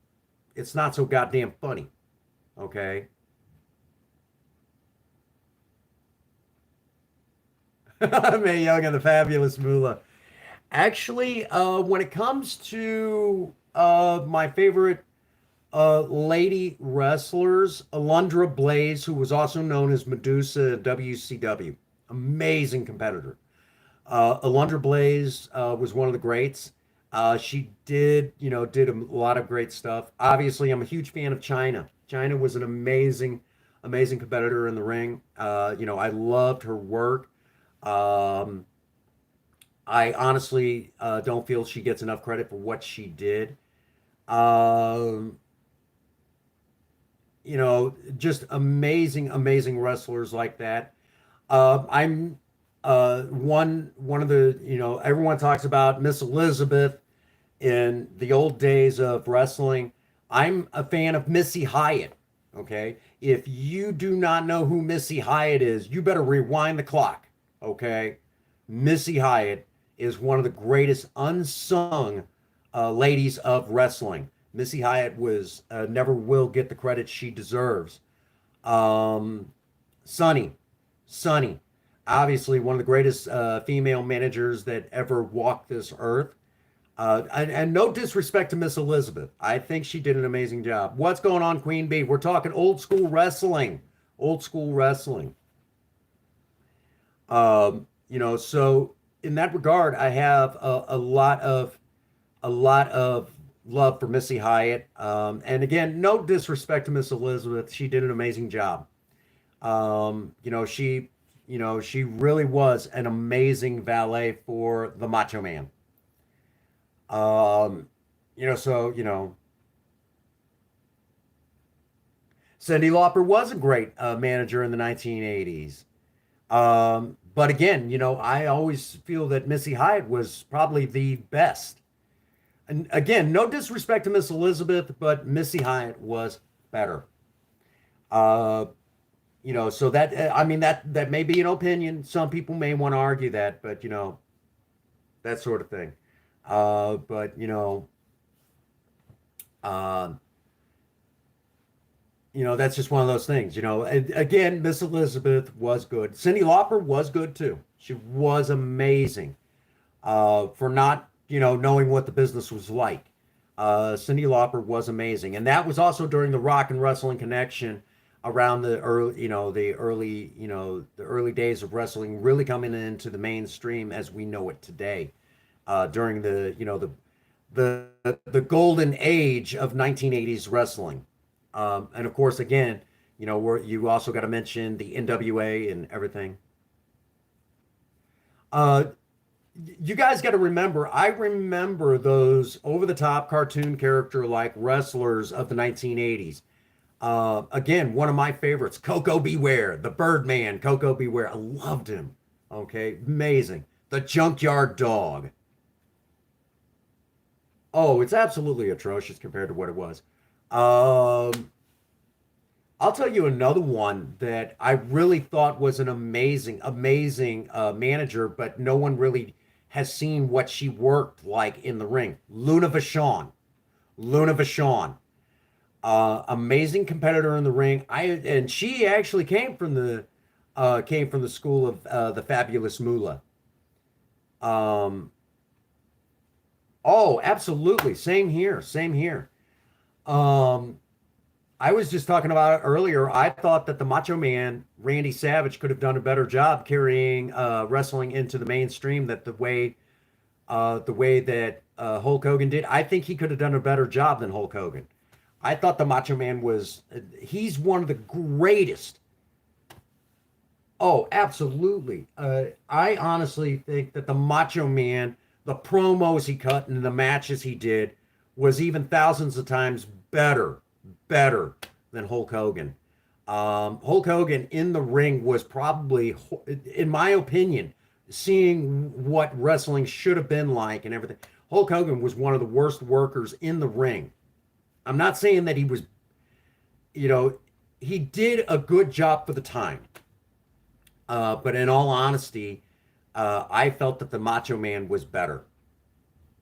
it's not so goddamn funny. Okay? Mae Young and the Fabulous Moolah. Actually, when it comes to my favorite lady wrestlers, Alondra Blaise, who was also known as Medusa at WCW, amazing competitor. Alondra Blaise was one of the greats. She did a lot of great stuff. Obviously, I'm a huge fan of China. China was an amazing competitor in the ring. I loved her work. Um, I honestly don't feel she gets enough credit for what she did. Um, just amazing wrestlers like that. I'm one of the, everyone talks about Miss Elizabeth in the old days of wrestling. I'm a fan of Missy Hyatt. Okay, if you do not know who Missy Hyatt is, you better rewind the clock. Okay, Missy Hyatt is one of the greatest unsung ladies of wrestling. Missy Hyatt was never will get the credit she deserves. Um, Sunny, Sunny, obviously one of the greatest female managers that ever walked this earth. And no disrespect to Miss Elizabeth, I think she did an amazing job. What's going on, Queen Bee? We're talking old school wrestling, old school wrestling. So in that regard, I have a lot of love for Missy Hyatt. And again, no disrespect to Miss Elizabeth, she did an amazing job. She really was an amazing valet for the Macho Man. Um, Cyndi Lauper was a great manager in the 1980s. But again, I always feel that Missy Hyatt was probably the best. And again, no disrespect to Miss Elizabeth, but Missy Hyatt was better. Uh, so that I mean that may be an opinion. Some people may want to argue that, but that sort of thing. But uh, that's just one of those things. Again, Miss Elizabeth was good. Cyndi Lauper was good too. She was amazing for not, knowing what the business was like. Cyndi Lauper was amazing, and that was also during the Rock and Wrestling Connection, around the early, the early days of wrestling really coming into the mainstream as we know it today. During the golden age of 1980s wrestling. And of course, again, you also got to mention the NWA and everything. Uh, you guys got to remember, I remember those over the top cartoon character like wrestlers of the 1980s. Again, one of my favorites, Coco Beware, the Birdman, Coco Beware. I loved him. Okay, amazing. The Junkyard Dog. Oh, it's absolutely atrocious compared to what it was. Um, I'll tell you another one that I really thought was an amazing manager, but no one really has seen what she worked like in the ring. Luna Vachon. Luna Vachon. Amazing competitor in the ring. And she actually came from the school of the Fabulous Moolah. Um, oh, absolutely. Same here. Same here. Um, I was just talking about it earlier. I thought that the Macho Man, Randy Savage, could have done a better job carrying wrestling into the mainstream that the way that Hulk Hogan did. I think he could have done a better job than Hulk Hogan. I thought the Macho Man he's one of the greatest. Oh, absolutely. I honestly think that the Macho Man, the promos he cut and the matches he did was even thousands of times better than Hulk Hogan. Hulk Hogan in the ring was probably, in my opinion, seeing what wrestling should have been like and everything. Hulk Hogan was one of the worst workers in the ring. I'm not saying that he was, you know, he did a good job for the time. But in all honesty, I felt that the Macho Man was better.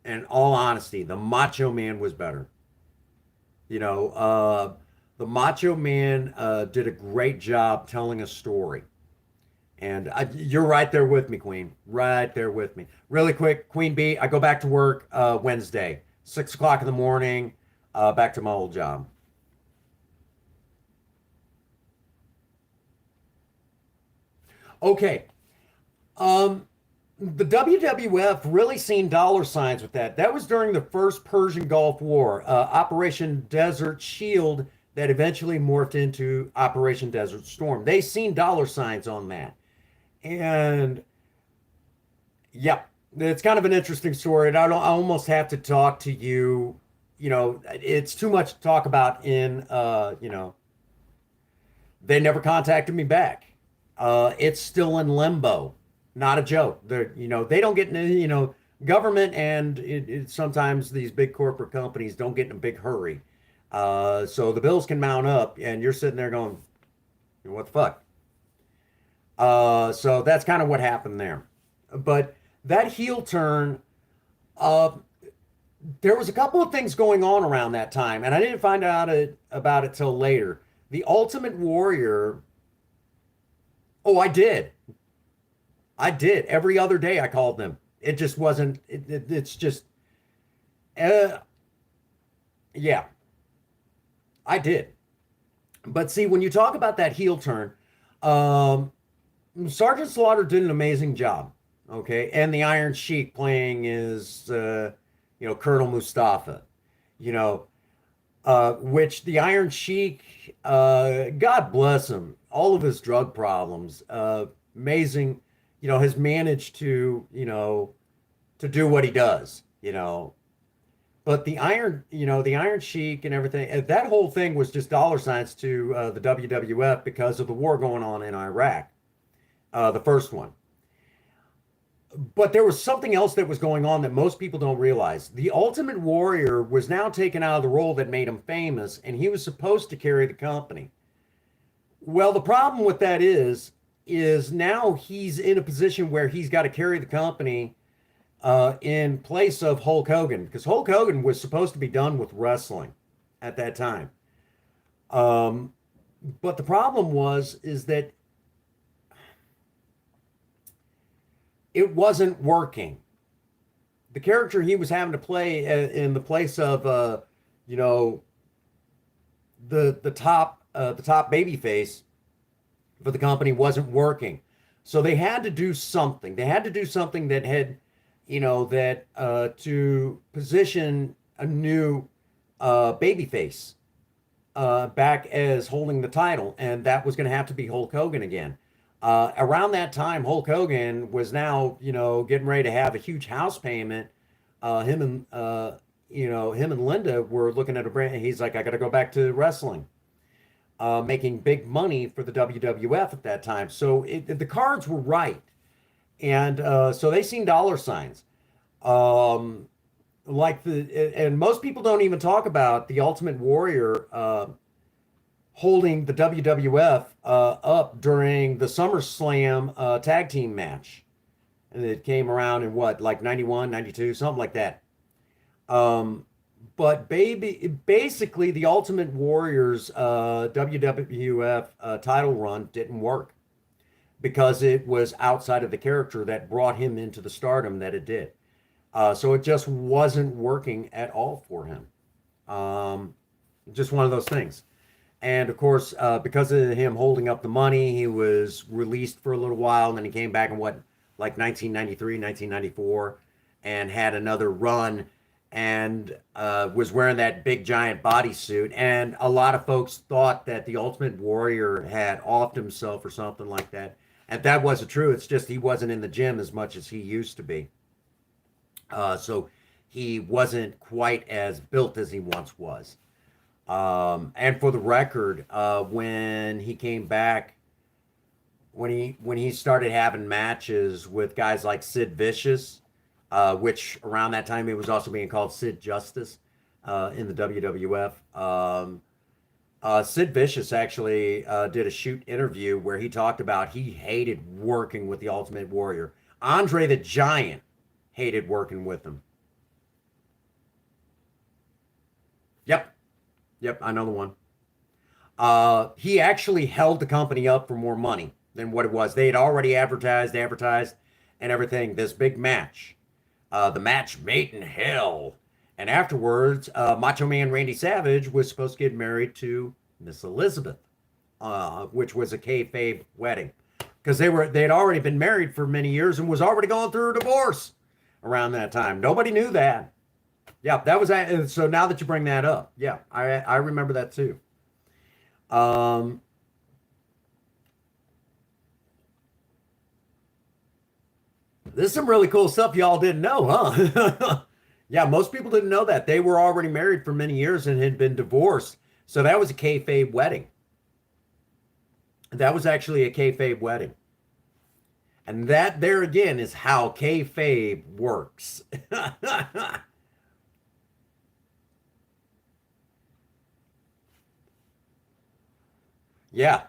In all honesty, the Macho Man was better. You know, the Macho Man did a great job telling a story. And you're right there with me, Queen. Right there with me. Really quick, Queen Bee, I go back to work Wednesday, 6 o'clock in the morning, back to my old job. Okay. Um, the WWF really seen dollar signs with that. That was during the first Persian Gulf War, Operation Desert Shield, that eventually morphed into Operation Desert Storm. They seen dollar signs on that. And yeah, it's kind of an interesting story. And I almost have to talk to you. You know, it's too much to talk about they never contacted me back. It's still in limbo. Not a joke. They don't get in, government and sometimes these big corporate companies don't get in a big hurry. So the bills can mount up and you're sitting there going, what the fuck? So that's kind of what happened there. But that heel turn, uh, there was a couple of things going on around that time, and I didn't find out about it till later. The Ultimate Warrior. Oh, I did. I did. Every other day I called them. It just wasn't. It's just. Uh, yeah, I did. But see, when you talk about that heel turn, um, Sergeant Slaughter did an amazing job. Okay, and the Iron Sheik playing is, Colonel Mustafa. You know, which the Iron Sheik, God bless him, all of his drug problems, amazing, has managed to do what he does, But the Iron Sheik and everything, that whole thing was just dollar signs to the WWF because of the war going on in Iraq, the first one. But there was something else that was going on that most people don't realize. The Ultimate Warrior was now taken out of the role that made him famous, and he was supposed to carry the company. Well, the problem with that is now he's in a position where he's got to carry the company, in place of Hulk Hogan, because Hulk Hogan was supposed to be done with wrestling at that time. Um, but the problem is that it wasn't working. The character he was having to play in the place of you know the top baby face for the company wasn't working. So they had to do something. They had to do something that had, that to position a new baby face back as holding the title, and that was going to have to be Hulk Hogan again. Around that time, Hulk Hogan was now, getting ready to have a huge house payment. Him and Linda were looking at a brand. He's like, I got to go back to wrestling, making big money for the WWF at that time. So the cards were right, and so they seen dollar signs. Um, and most people don't even talk about the Ultimate Warrior holding the WWF up during the SummerSlam tag team match. And it came around in what, like 91, 92, something like that. Um, but basically, the Ultimate Warrior's WWF title run didn't work because it was outside of the character that brought him into the stardom that it did. So it just wasn't working at all for him. Um, just one of those things. And of course, because of him holding up the money, he was released for a little while. And then he came back in what, like 1993, 1994, and had another run and was wearing that big giant bodysuit. And a lot of folks thought that the Ultimate Warrior had offed himself or something like that. And that wasn't true. It's just he wasn't in the gym as much as he used to be. So he wasn't quite as built as he once was. And for the record, when he came back, when he started having matches with guys like Sid Vicious, which around that time he was also being called Sid Justice in the WWF. Sid Vicious actually did a shoot interview where he talked about he hated working with the Ultimate Warrior. Andre the Giant hated working with him. Yep, yep, I know the one. He actually held the company up for more money than what it was. They had already advertised, and everything. This big match, the match made in hell, and afterwards, Macho Man Randy Savage was supposed to get married to Miss Elizabeth, which was a kayfabe wedding, because they had already been married for many years and was already going through a divorce around that time. Nobody knew that. Yeah, that was that. So now that you bring that up, yeah, I remember that too. Um, this is some really cool stuff y'all didn't know, huh? Yeah, most people didn't know that. They were already married for many years and had been divorced. So that was a kayfabe wedding. That was actually a kayfabe wedding. And that there again is how kayfabe works. Yeah.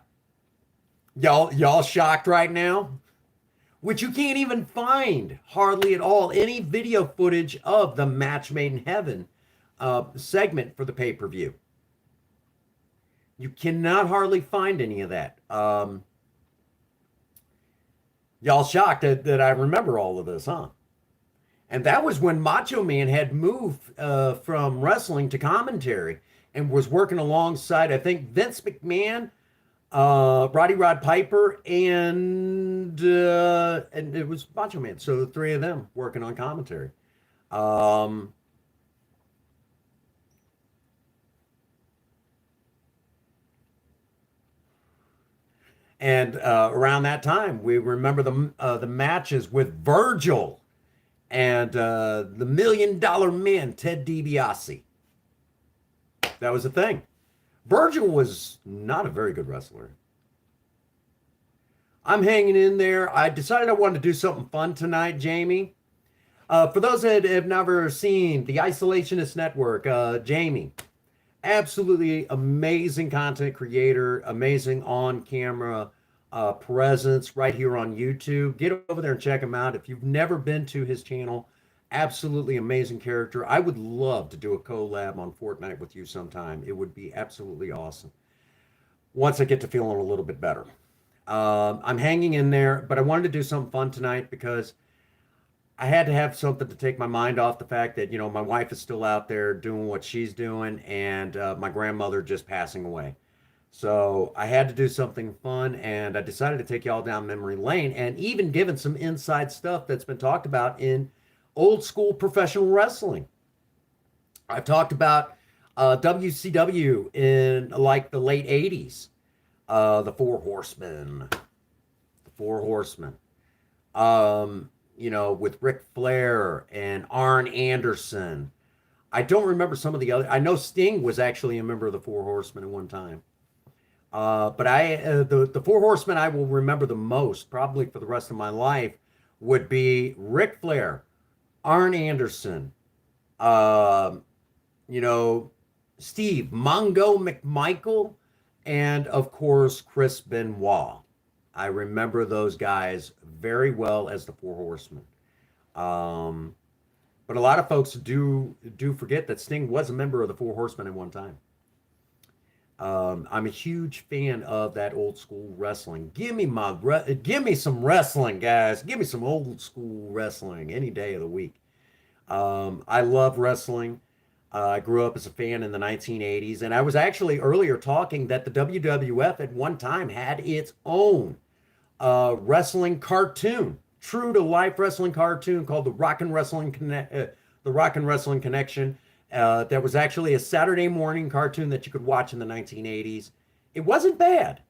Y'all shocked right now? Which you can't even find hardly at all any video footage of the match made in heaven segment for the pay-per-view. You cannot hardly find any of that. Y'all shocked that I remember all of this, huh? And that was when Macho Man had moved from wrestling to commentary and was working alongside, I think, Vince McMahon, Roddy Rod Piper, and it was Macho Man. So the three of them working on commentary. Um, and around that time, we remember the matches with Virgil and the Million Dollar Man, Ted DiBiase. That was a thing. Virgil was not a very good wrestler. I'm hanging in there. I decided I wanted to do something fun tonight, Jamie. For those that have never seen the Isolationist Network, Jamie, absolutely amazing content creator, amazing on camera presence right here on YouTube. Get over there and check him out. If you've never been to his channel, Absolutely amazing character. I would love to do a collab on Fortnite with you sometime. It would be absolutely awesome. Once I get to feeling a little bit better. I'm hanging in there, but I wanted to do something fun tonight because I had to have something to take my mind off the fact that, my wife is still out there doing what she's doing and my grandmother just passing away. So I had to do something fun and I decided to take y'all down memory lane and even given some inside stuff that's been talked about in old school professional wrestling. I've talked about WCW in like the late 80s, the Four Horsemen, with Ric Flair and Arn Anderson. I don't remember some of the other. I know Sting was actually a member of the Four Horsemen at one time. But the Four Horsemen I will remember the most, probably for the rest of my life, would be Ric Flair, Arn Anderson, uh, you know, Steve Mongo McMichael, and of course Chris Benoit. I remember those guys very well as the Four Horsemen. Um, but a lot of folks do forget that Sting was a member of the Four Horsemen at one time. I'm a huge fan of that old school wrestling. Give me some wrestling, guys. Give me some old school wrestling any day of the week. I love wrestling. I grew up as a fan in the 1980s, and I was actually earlier talking that the WWF at one time had its own wrestling cartoon, true to life wrestling cartoon called the Rock and Wrestling Connection. That was actually a Saturday morning cartoon that you could watch in the 1980s. It wasn't bad.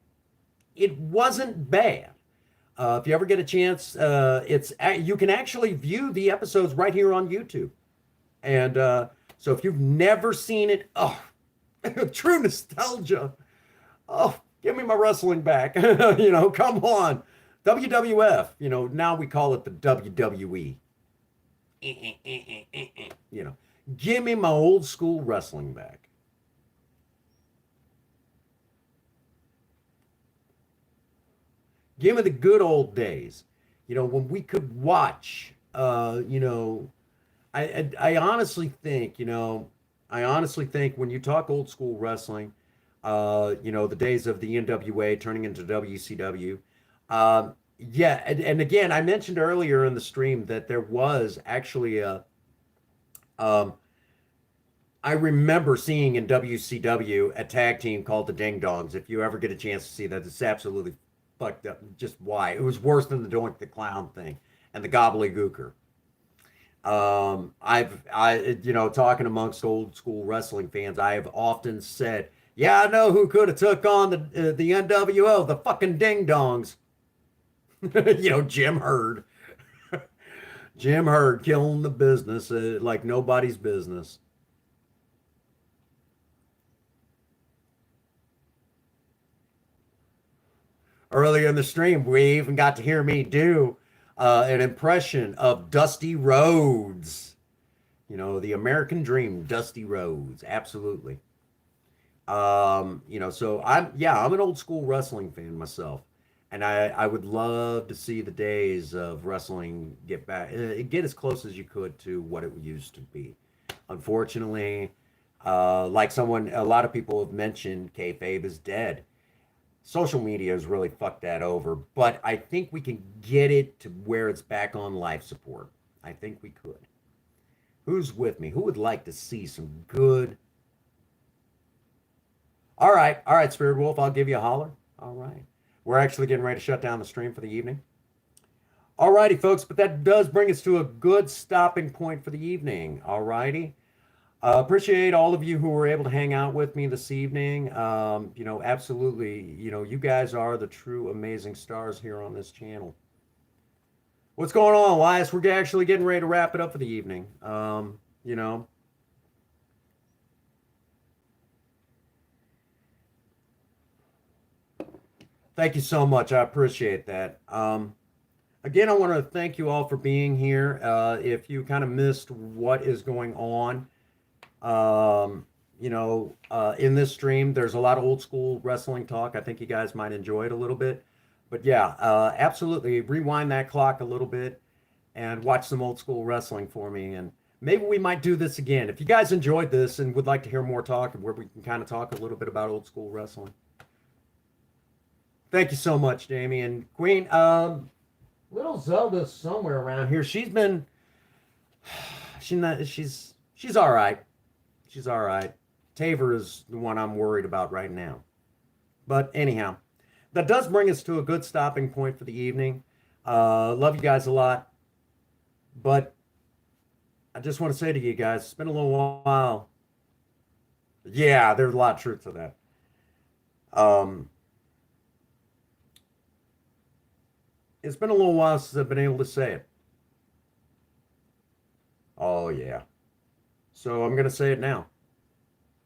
It wasn't bad. If you ever get a chance, you can actually view the episodes right here on YouTube. And so if you've never seen it, oh, true nostalgia. Oh, give me my wrestling back. Come on. WWF, now we call it the WWE. You know, give me my old school wrestling back. Give me the good old days, when we could watch, I honestly think, when you talk old school wrestling, the days of the NWA turning into WCW, yeah, and again, I mentioned earlier in the stream that there was actually um, I remember seeing in WCW a tag team called the Ding Dongs. If you ever get a chance to see that, it's absolutely fucked up. Just why? It was worse than the Doink the Clown thing and the Gobbledygooker. Talking amongst old school wrestling fans, I have often said, yeah, I know who could have took on the NWO, the fucking Ding Dongs. Jim Herd. Jim Herd killing the business like nobody's business. Earlier in the stream, we even got to hear me do an impression of Dusty Rhodes. The American Dream, Dusty Rhodes. Absolutely. So I'm an old school wrestling fan myself. And I would love to see the days of wrestling get as close as you could to what it used to be. Unfortunately, a lot of people have mentioned, kayfabe is dead. Social media has really fucked that over, but I think we can get it to where it's back on life support. I think we could. Who's with me? Who would like to see some good? All right, Spirit Wolf, I'll give you a holler. All right. We're actually getting ready to shut down the stream for the evening. All righty, folks, but that does bring us to a good stopping point for the evening. All righty. Appreciate all of you who were able to hang out with me this evening. Absolutely, you guys are the true amazing stars here on this channel. What's going on, Elias? We're actually getting ready to wrap it up for the evening. Thank you so much. I appreciate that. Again, I want to thank you all for being here. If you kind of missed what is going on, in this stream, there's a lot of old school wrestling talk. I think you guys might enjoy it a little bit. But yeah, absolutely. Rewind that clock a little bit and watch some old school wrestling for me. And maybe we might do this again. If you guys enjoyed this and would like to hear more talk, where we can kind of talk a little bit about old school wrestling. Thank you so much, Jamie and Queen. Little Zelda's somewhere around here. She's all right. She's all right. Taver is the one I'm worried about right now. But anyhow, that does bring us to a good stopping point for the evening. Love you guys a lot. But I just want to say to you guys, it's been a little while. Yeah, there's a lot of truth to that. Um, it's been a little while since I've been able to say it. Oh, yeah. So I'm going to say it now.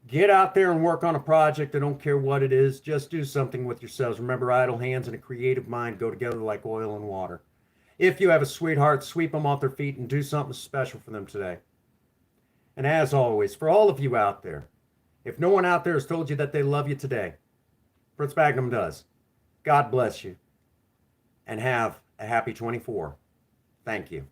Get out there and work on a project. I don't care what it is. Just do something with yourselves. Remember, idle hands and a creative mind go together like oil and water. If you have a sweetheart, sweep them off their feet and do something special for them today. And as always, for all of you out there, if no one out there has told you that they love you today, Prince Magnum does. God bless you and have a happy 24. Thank you.